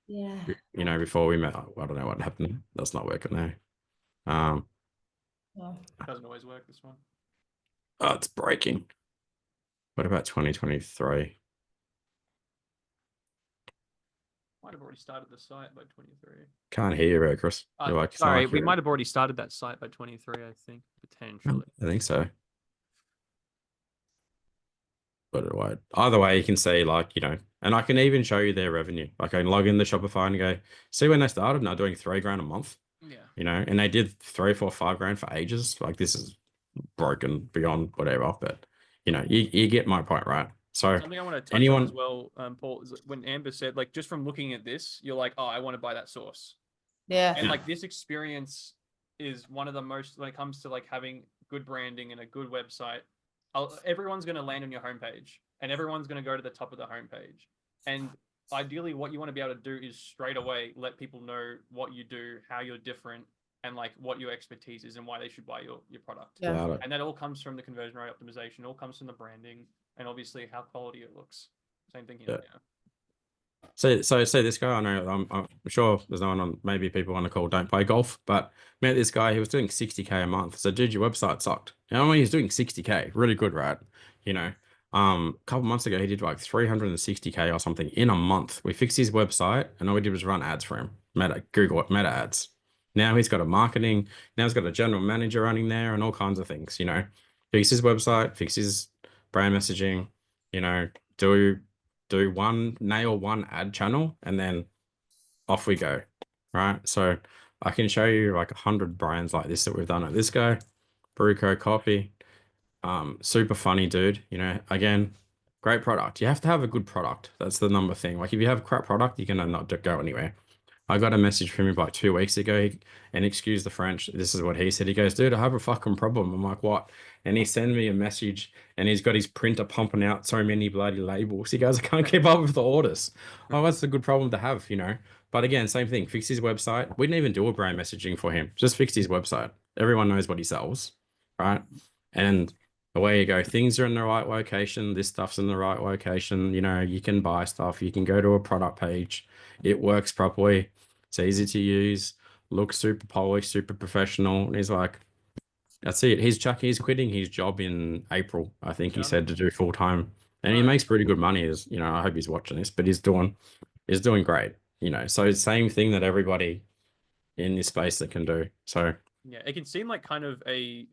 Yeah. Before we met, I don't know what happened. That's not working there. It doesn't always work, this one. Oh, it's breaking. What about 2023? Might have already started the site by 23. Can't hear you, Chris. You're like, sorry, we might have already started that site by 23, I think, potentially. I think so. But either way, you can see like, and I can even show you their revenue. Like I can log in the Shopify and go, see when they started, now doing 3 grand a month. Yeah. And they did 3, 4, 5 grand for ages. Like this is broken beyond whatever, but you get my point, right? So something I want to touch on as well, Paul, is when Amber said, like, just from looking at this, you're like, oh, I want to buy that sauce. Yeah. And like this experience is one of the most, when it comes to like having good branding and a good website, everyone's going to land on your homepage and everyone's going to go to the top of the homepage. And ideally what you want to be able to do is straight away let people know what you do, how you're different, and like what your expertise is and why they should buy your product. Yeah. And that all comes from the conversion rate optimization, all comes from the branding, and obviously how quality it looks. Same thing here. Yeah. So this guy, I know, I'm sure there's no one on, maybe people on the call don't play golf, but met this guy, he was doing 60K a month. So dude, your website sucked. He's doing 60K, really good, right? A couple months ago, he did like 360K or something in a month. We fixed his website and all we did was run ads for him. Google Meta ads. Now he's got a marketing, now he's got a general manager running there and all kinds of things, fix his website, fix his brand messaging, nail one ad channel, and then off we go, right? So I can show you like 100 brands like this that we've done at this guy, Bruco Coffee, super funny dude, again, Great product. You have to have a good product. That's the number thing. Like if you have a crap product, you're gonna not go anywhere. I got a message from him like 2 weeks ago, and excuse the French, this is what he said. He goes, dude, I have a fucking problem. I'm like, what? And he sent me a message, and he's got his printer pumping out so many bloody labels. He goes, I can't keep up with the orders. Oh, that's a good problem to have, you know? But again, same thing, fix his website. We didn't even do a brand messaging for him. Just fixed his website. Everyone knows what he sells, right? And away you go. Things are in the right location. This stuff's in the right location. You know, you can buy stuff. You can go to a product page. It works properly. It's easy to use. Looks super polished, super professional. And he's like, that's it. He's quitting his job in April, I think he said, to do full time. And he makes pretty good money. As you know, I hope he's watching this, but he's doing great. You know, so same thing that everybody in this space that can do. So yeah, it can seem like kind of a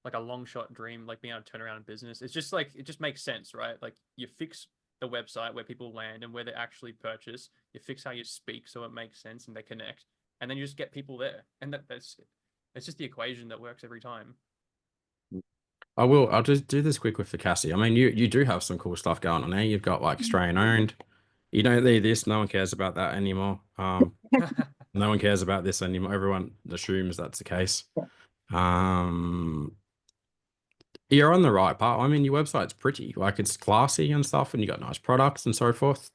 like a long shot dream, like being able to turn around a business. It's just like, it just makes sense, right? Like you fix the website where people land and where they actually purchase. You fix how you speak so it makes sense and they connect, and then you just get people there. And that's it's just the equation that works every time. I'll just do this quick with the Cassie. I mean, you do have some cool stuff going on there. You've got like Australian owned. You don't need this. No one cares about that anymore. No one cares about this anymore. Everyone assumes that's the case. You're on the right path. I mean, your website's pretty, like it's classy and stuff, and you got nice products and so forth.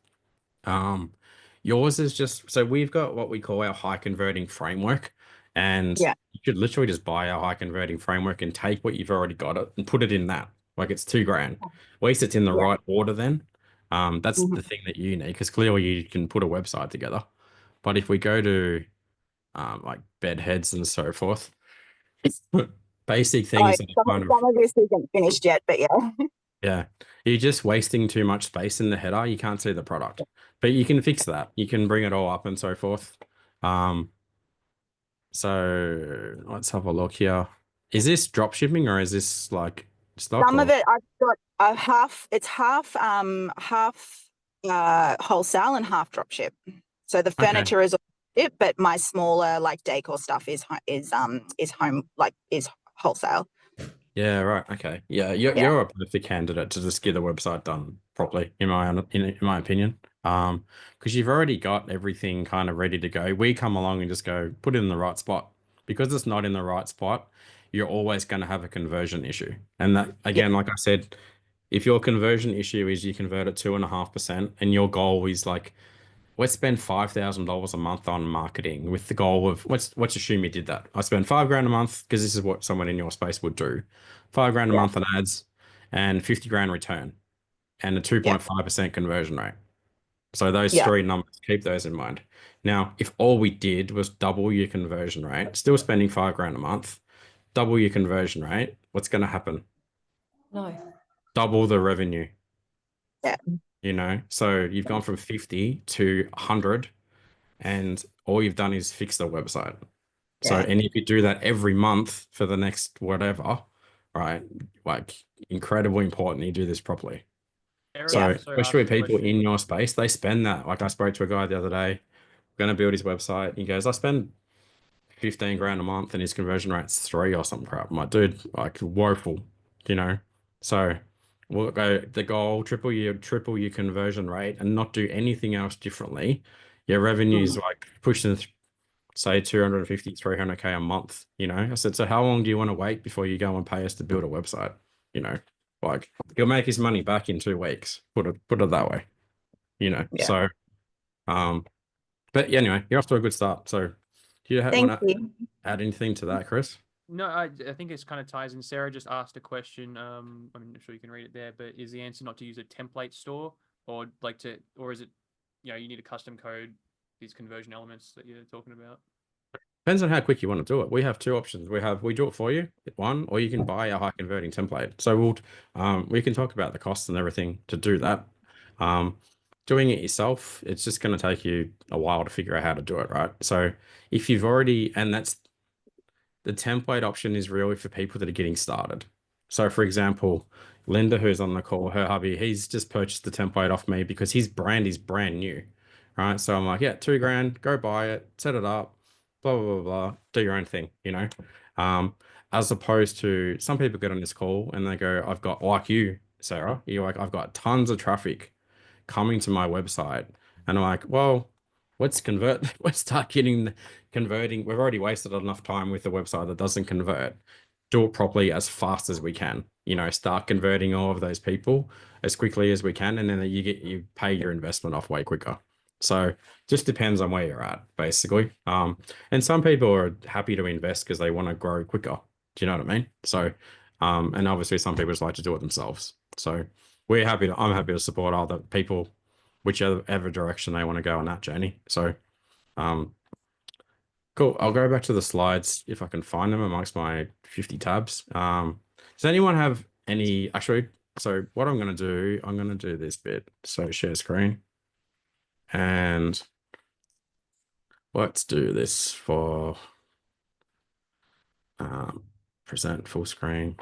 Yours is just, so we've got what we call our high converting framework, and Yeah. you could literally just buy our high converting framework and take what you've already got it and put it in that. Like it's $2,000. At least it's in the Yeah. right order then. That's the thing that you need, because clearly you can put a website together. But if we go to like bed heads and so forth, basic things that are kind of, Some of this isn't finished yet, but yeah. yeah, you're just wasting too much space in the header. You can't see the product, but you can fix that. You can bring it all up and so forth. So let's have a look here. Is this drop shipping or is this like stock? Some of or- it I've got a half wholesale and half drop ship. So the Okay. furniture is it, but my smaller like decor stuff is home, like is wholesale. Yeah, right. Okay. Yeah, you're a perfect candidate to just get the website done properly, in my opinion. Because you've already got everything kind of ready to go. We come along and just go put it in the right spot. Because it's not in the right spot, you're always going to have a conversion issue. And that again, like I said, if your conversion issue is you convert at 2.5%, and your goal is like, let's spend $5,000 a month on marketing with the goal of let's assume you did that. I spend $5,000 a month because this is what someone in your space would do. $5,000 a month on ads and 50,000 return and a 2.5% conversion rate. So those three numbers, keep those in mind. Now, if all we did was double your conversion rate, still spending $5,000 a month, double your conversion rate, what's going to happen? No. Double the revenue. Yeah. You know, so you've gone from 50 to 100, and all you've done is fix the website. So, and if you do that every month for the next whatever, right? Like incredibly important you do this properly. Eric So, also especially asked a people question. in your space, they spend that. Like I spoke to a guy the other day, going to build his website. He goes, I spend 15,000 a month and his conversion rate's 3 or some crap. I'm like, dude, like woeful, you know? So we'll go the goal, triple your conversion rate and not do anything else differently. Your revenue is like pushing, say 250, 300K a month, you know? I said, so how long do you want to wait before you go and pay us to build a website? You know, like he'll make his money back in 2 weeks, put it that way, you know? So, but anyway, you're off to a good start. So do you want to add anything to that, Chris? No, I think it's kind of ties in. Sarah just asked a question. I'm not sure you can read it there, but is the answer not to use a template store, or is it, you need a custom code, these conversion elements that you're talking about? Depends on how quick you want to do it. We have 2 options. We do it for you, one, or you can buy a high converting template. So we can talk about the costs and everything to do that. Doing it yourself, it's just going to take you a while to figure out how to do it, right? So if you've already, and that's the template option is really for people that are getting started. So for example, Linda, who's on the call, her hubby, he's just purchased the template off me because his brand is brand new, right? So I'm like, yeah, $2,000, go buy it, set it up, blah, blah, blah, blah, do your own thing, you know? As opposed to some people get on this call and they go, I've got, like you, Sarah. You're like, I've got tons of traffic coming to my website. And I'm like, well, let's convert, let's start converting. We've already wasted enough time with the website that doesn't convert. Do it properly as fast as we can. Start converting all of those people as quickly as we can, and then you pay your investment off way quicker. So just depends on where you're at, basically. And some people are happy to invest because they want to grow quicker. Do you know what I mean? So, and obviously some people just like to do it themselves. So I'm happy to support other people, whichever direction they want to go on that journey. So, cool. I'll go back to the slides if I can find them amongst my 50 tabs. Does anyone have any, actually, so what I'm going to do this bit. So share screen, and let's do this for present full screen.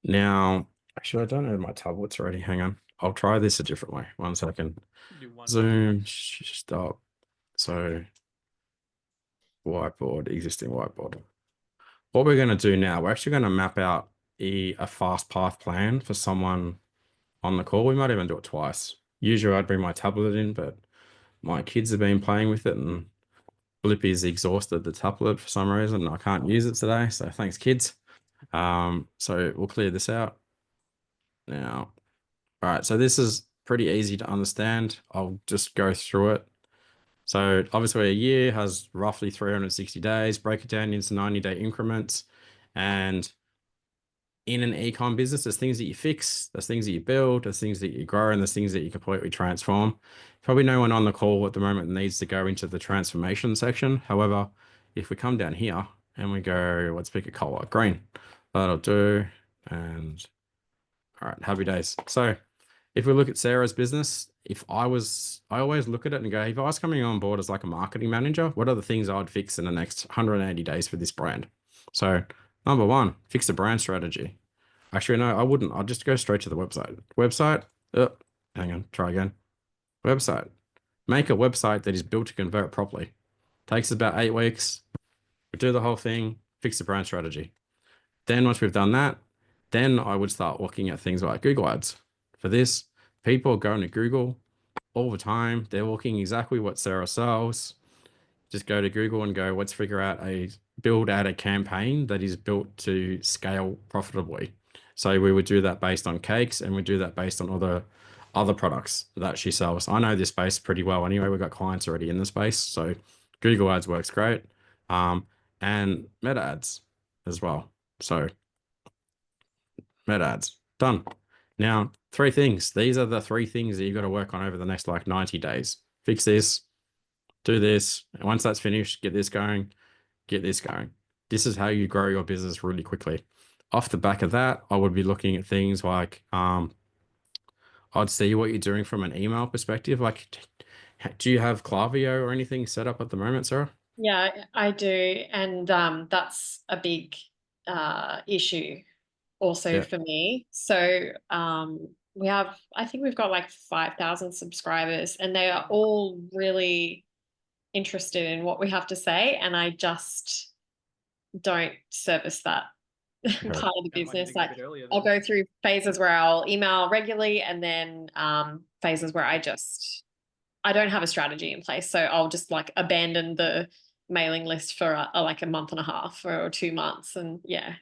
Now, actually, I don't know my tablets already. Hang on. I'll try this a different way. 1 second. Zoom, stop. So whiteboard, existing whiteboard. What we're going to do now, we're actually going to map out a fast path plan for someone on the call. We might even do it twice. Usually I'd bring my tablet in, but my kids have been playing with it and Blippi's exhausted the tablet for some reason, and I can't use it today. So thanks, kids. So we'll clear this out now. All right, so this is pretty easy to understand. I'll just go through it. So obviously a year has roughly 360 days, break it down into 90-day increments. And in an ecom business, there's things that you fix, there's things that you build, there's things that you grow, and there's things that you completely transform. Probably no one on the call at the moment needs to go into the transformation section. However, if we come down here and we go, let's pick a color, green, that'll do. And all right, happy days. So if we look at Sarah's business, I always look at it and go, if I was coming on board as like a marketing manager, what are the things I'd fix in the next 180 days for this brand? So number 1, fix the brand strategy. Actually, no, I wouldn't. I'll just go straight to the website. Hang on, try again. Website. Make a website that is built to convert properly. Takes about 8 weeks. We do the whole thing, fix the brand strategy. Then once we've done that, then I would start looking at things like Google Ads. For this, people are going to Google all the time. They're looking exactly what Sarah sells. Just go to Google and go, let's figure out build out a campaign that is built to scale profitably. So we would do that based on cakes, and we do that based on other products that she sells. I know this space pretty well anyway. We've got clients already in the space. So Google Ads works great. And Meta Ads as well. So Meta Ads, done. Now, 3 things. These are the 3 things that you've got to work on over the next like 90 days. Fix this, do this. And once that's finished, get this going, get this going. This is how you grow your business really quickly. Off the back of that, I would be looking at things like I'd see what you're doing from an email perspective. Like, do you have Klaviyo or anything set up at the moment, Sarah? Yeah, I do. And that's a big issue also for me. So I think we've got like 5,000 subscribers, and they are all really interested in what we have to say. And I just don't service that part of the business. Like I'll go through phases where I'll email regularly, and then phases where I don't have a strategy in place. So I'll just like abandon the mailing list for like a month and a half or 2 months. And yeah.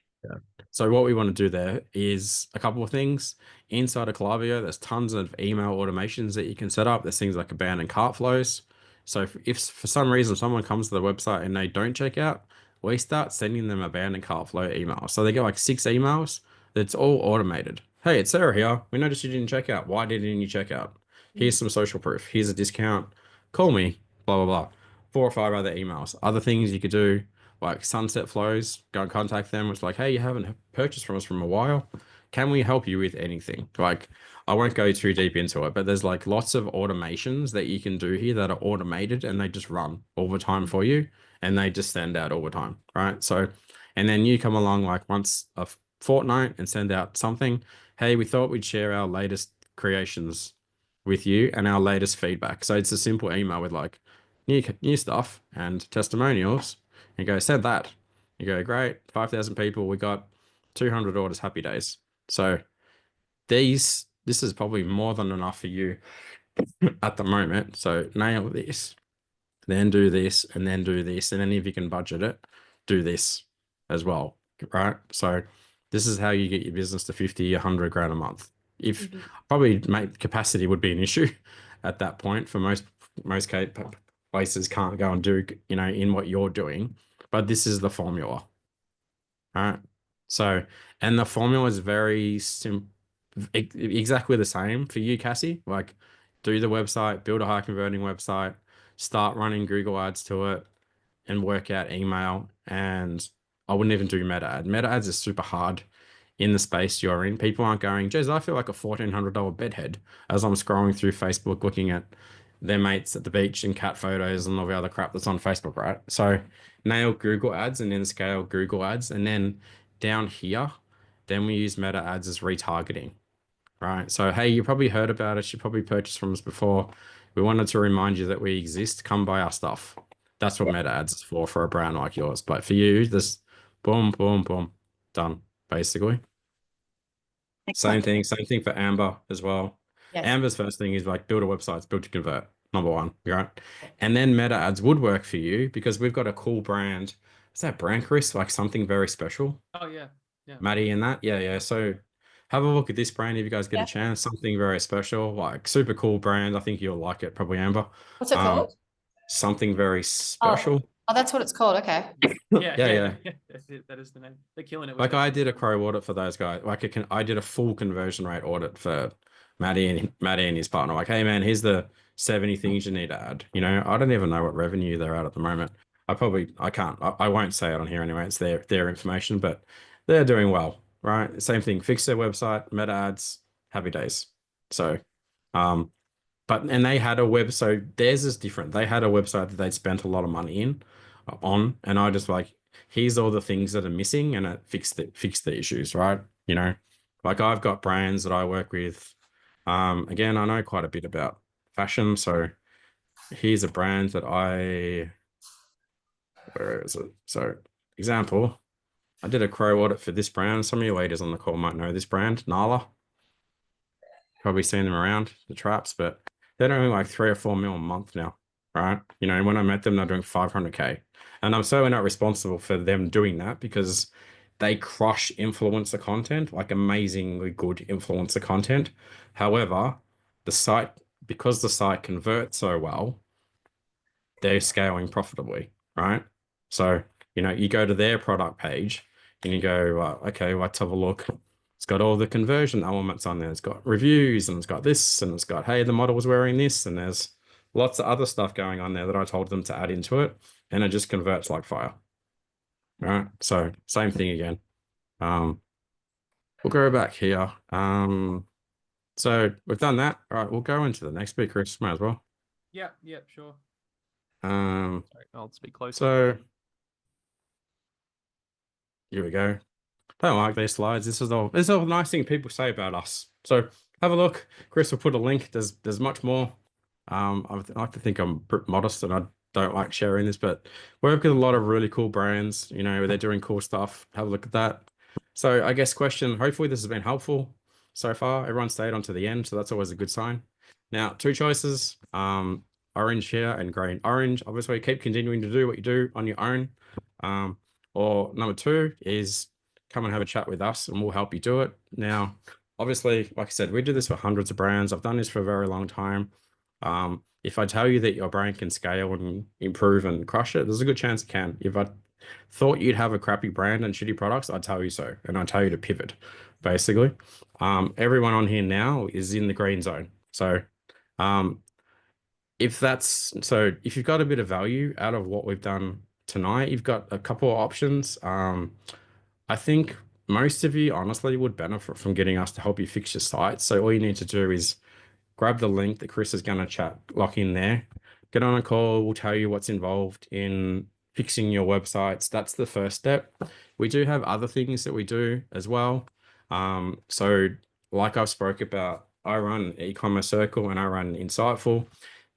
So what we want to do there is a couple of things. Inside of Klaviyo, there's tons of email automations that you can set up. There's things like abandoned cart flows. So if for some reason someone comes to the website and they don't check out, we start sending them abandoned cart flow emails. So they get like 6 emails that's all automated. Hey, it's Sarah here. We noticed you didn't check out. Why didn't you check out? Here's some social proof. Here's a discount. Call me, blah, blah, blah. 4 or 5 other emails. Other things you could do, like sunset flows, go and contact them. It's like, hey, you haven't purchased from us from a while. Can we help you with anything? Like, I won't go too deep into it, but there's like lots of automations that you can do here that are automated, and they just run all the time for you, and they just send out all the time, right? So, and then you come along like once a fortnight and send out something. Hey, we thought we'd share our latest creations with you and our latest feedback. So it's a simple email with like new stuff and testimonials. And go, send that. You go, great, 5,000 people. We got 200 orders, happy days. So this is probably more than enough for you at the moment. So nail this, then do this, and then do this. And then if you can budget it, do this as well, right? So this is how you get your business to 50, 100 grand a month. If probably capacity would be an issue at that point for most places can't go and do, you know, in what you're doing, but this is the formula. All right. So, and the formula is very simple, exactly the same for you, Cassie. Like, do the website, build a high converting website, start running Google ads to it, and work out email. And I wouldn't even do meta ad. Meta ads is super hard in the space you're in. People aren't going, geez, I feel like a $1,400 bedhead as I'm scrolling through Facebook looking at their mates at the beach and cat photos and all the other crap that's on Facebook, right? So nail Google ads and then scale Google ads. And then down here, then we use meta ads as retargeting, right? So, hey, you probably heard about us. You probably purchased from us before. We wanted to remind you that we exist. Come buy our stuff. That's what meta ads is for a brand like yours. But for you, this boom, boom, boom, done, basically. Same thing for Amber as well. Yes. Amber's first thing is like build a website, it's built to convert, number one, right? And then meta ads would work for you because we've got a cool brand. Is that brand, Chris? Like something very special? Oh yeah. Maddie and that? Yeah. So have a look at this brand if you guys get a chance. Something very special, like super cool brand. I think you'll like it, probably, Amber. What's it called? Something very special. Oh, that's what it's called. Okay. Yeah. That is the name. They're killing it. With Like it. I did a Crow audit for those guys. Like I did a full conversion rate audit for Maddie and his partner. Like, hey man, here's the 70 things you need to add. You know, I don't even know what revenue they're at the moment. I won't say it on here anyway. It's their information, but they're doing well, right? Same thing. Fix their website, meta ads, happy days. So, and they had a web, so theirs is different. They had a website that they'd spent a lot of money on, and I just like, here's all the things that are missing, and it fixed the issues, right? You know, like I've got brands that I work with. Again, I know quite a bit about fashion, so here's a brand that where is it? So, example, I did a Crow audit for this brand. Some of you ladies on the call might know this brand, Nala. Probably seen them around the traps, but they're doing like 3 or 4 mil a month now, right? You know, when I met them, they're doing 500K. And I'm certainly not responsible for them doing that because they crush influencer content, like amazingly good influencer content. However, because the site converts so well, they're scaling profitably, right? So, you know, you go to their product page and you go, okay, let's have a look. It's got all the conversion elements on there. It's got reviews and it's got this and it's got, hey, the model was wearing this, and there's lots of other stuff going on there that I told them to add into it, and it just converts like fire. All right. So same thing again. We'll go back here. So we've done that. All right, we'll go into the next bit, Chris. Might as well. Yeah, sure. Sorry, I'll speak closer. So here we go. Don't like these slides. This is all nice thing people say about us. So have a look. Chris will put a link. There's much more. I like to think I'm modest and I don't like sharing this, but we work with a lot of really cool brands, you know, they're doing cool stuff. Have a look at that. So I guess hopefully this has been helpful so far. Everyone stayed on to the end, so that's always a good sign. Now, 2 choices, orange here and green. Orange, obviously keep continuing to do what you do on your own. Or number 2 is come and have a chat with us and we'll help you do it. Now, obviously, like I said, we do this for hundreds of brands. I've done this for a very long time. If I tell you that your brand can scale and improve and crush it, there's a good chance it can. If I thought you'd have a crappy brand and shitty products, I'd tell you so. And I'd tell you to pivot, basically. Everyone on here now is in the green zone. So if you've got a bit of value out of what we've done tonight, you've got a couple of options. I think most of you honestly would benefit from getting us to help you fix your site. So all you need to do is grab the link that Chris is going to lock in there, get on a call. We'll tell you what's involved in fixing your websites. That's the first step. We do have other things that we do as well. So like I've spoke about, I run eCommerce Circle and I run Insightful.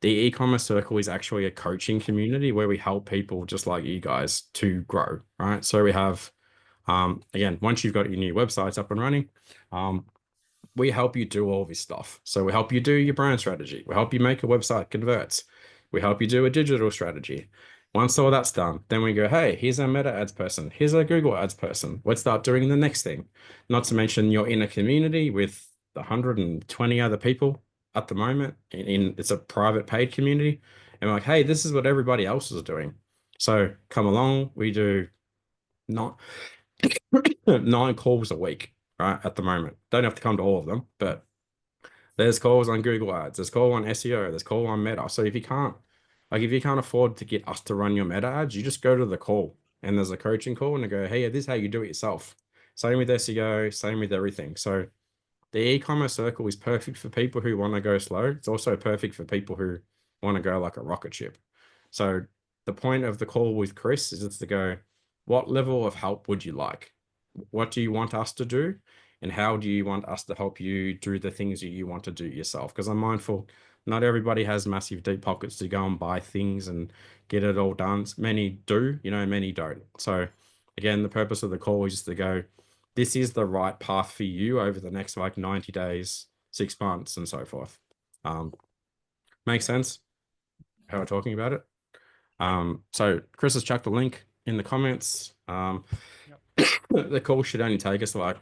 The eCommerce Circle is actually a coaching community where we help people just like you guys to grow, right? So we have, again, once you've got your new websites up and running, we help you do all this stuff. So we help you do your brand strategy. We help you make a website converts. We help you do a digital strategy. Once all that's done, then we go, hey, here's our meta ads person. Here's our Google ads person. Let's start doing the next thing. Not to mention you're in a community with 120 other people at the moment. It's a private paid community. And we're like, hey, this is what everybody else is doing. So come along. We do not 9 calls a week, right? At the moment. Don't have to come to all of them, but there's calls on Google Ads, there's call on SEO, there's call on Meta. So if you can't afford to get us to run your Meta ads, you just go to the call and there's a coaching call and they go, hey, this is how you do it yourself. Same with SEO, same with everything. So the e-commerce circle is perfect for people who want to go slow. It's also perfect for people who want to go like a rocket ship. So the point of the call with Chris is it's to go, what level of help would you like? What do you want us to do? And how do you want us to help you do the things that you want to do yourself? Because I'm mindful, not everybody has massive deep pockets to go and buy things and get it all done. Many do, many don't. So again, the purpose of the call is just to go, this is the right path for you over the next like 90 days, 6 months, and so forth. Makes sense how we're talking about it. So Chris has chucked a link in the comments. The call should only take us like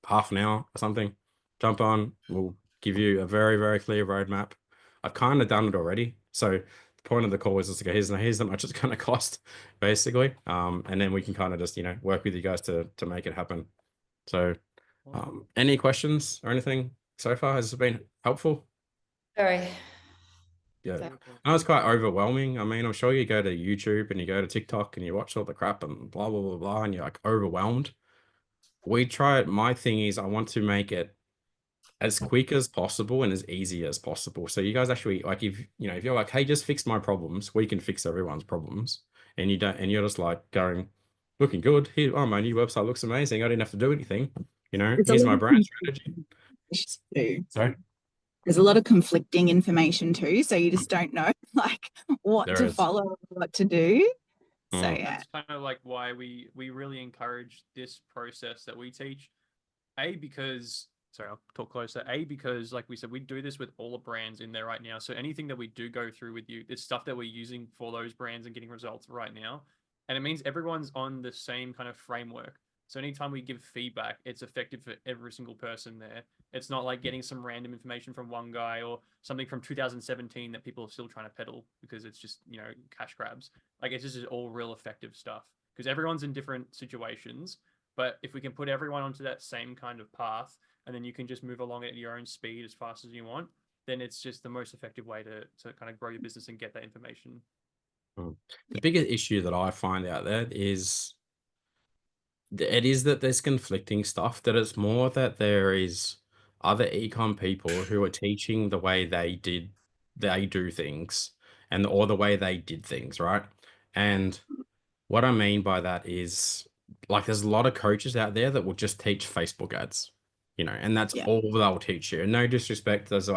half an hour or something. Jump on, we'll give you a very, very clear roadmap. I've kind of done it already. So the point of the call is just to go, here's how much it's going to cost, basically. And then we can kind of just, work with you guys to make it happen. So any questions or anything so far? Has it been helpful? Very. Yeah. I know it's quite overwhelming. I mean, I'm sure you go to YouTube and you go to TikTok and you watch all the crap and blah, blah, blah, blah, and you're like overwhelmed. We try it. My thing is I want to make it as quick as possible and as easy as possible. So you guys actually like, if you're like, hey, just fix my problems, we can fix everyone's problems. And you're just like going, looking good. Here, oh, my new website looks amazing. I didn't have to do anything. Here's my brand strategy. Sorry. There's a lot of conflicting information too, so you just don't know like what There to is. follow, what to do. So yeah, That's kind of like why we really encourage this process that we teach. Because I'll talk closer. Because like we said, we do this with all the brands in there right now. So anything that we do go through with you, it's stuff that we're using for those brands and getting results right now. And it means everyone's on the same kind of framework. So anytime we give feedback, it's effective for every single person there. It's not like getting some random information from one guy or something from 2017 that people are still trying to peddle because it's just, cash grabs. Like it's just all real effective stuff because everyone's in different situations. But if we can put everyone onto that same kind of path and then you can just move along at your own speed as fast as you want, then it's just the most effective way to kind of grow your business and get that information. The biggest issue that I find out there is that there's conflicting stuff, that it's more that there is other ecom people who are teaching the way they do things or the way they did things, right? And what I mean by that is like there's a lot of coaches out there that will just teach Facebook ads, and that's all they'll teach you. And no disrespect, there's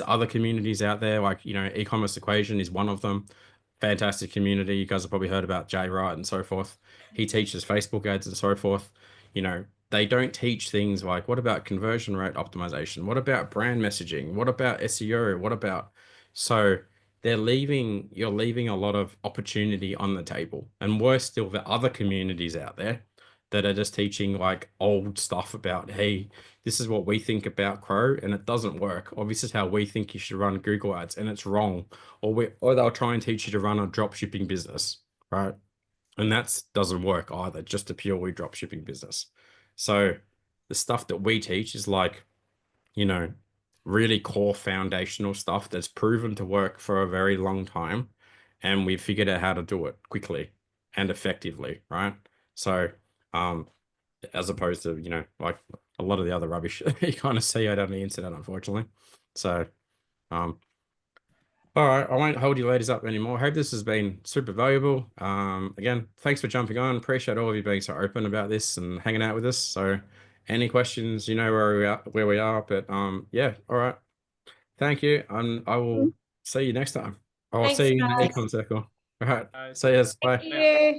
other communities out there, like, e-commerce equation is one of them. Fantastic community. You guys have probably heard about Jay Wright and so forth. He teaches Facebook ads and so forth. They don't teach things like, what about conversion rate optimization? What about brand messaging? What about SEO? So you're leaving a lot of opportunity on the table. And worse still, the other communities out there that are just teaching like old stuff about, hey, this is what we think about Crow and it doesn't work. Or this is how we think you should run Google ads and it's wrong. Or they'll try and teach you to run a drop shipping business, right? And that doesn't work either, just a purely drop shipping business. So the stuff that we teach is like, really core foundational stuff that's proven to work for a very long time. And we've figured out how to do it quickly and effectively, right? So, as opposed to, like a lot of the other rubbish you kind of see out on the internet, unfortunately. So, all right, I won't hold you ladies up anymore. Hope this has been super valuable. Again, thanks for jumping on. Appreciate all of you being so open about this and hanging out with us. So any questions, where we are, but yeah, all right. Thank you. And I will see you next time. I'll Thanks, see you in the guys. econ circle. All right. Guys. See you. Bye. Thank you.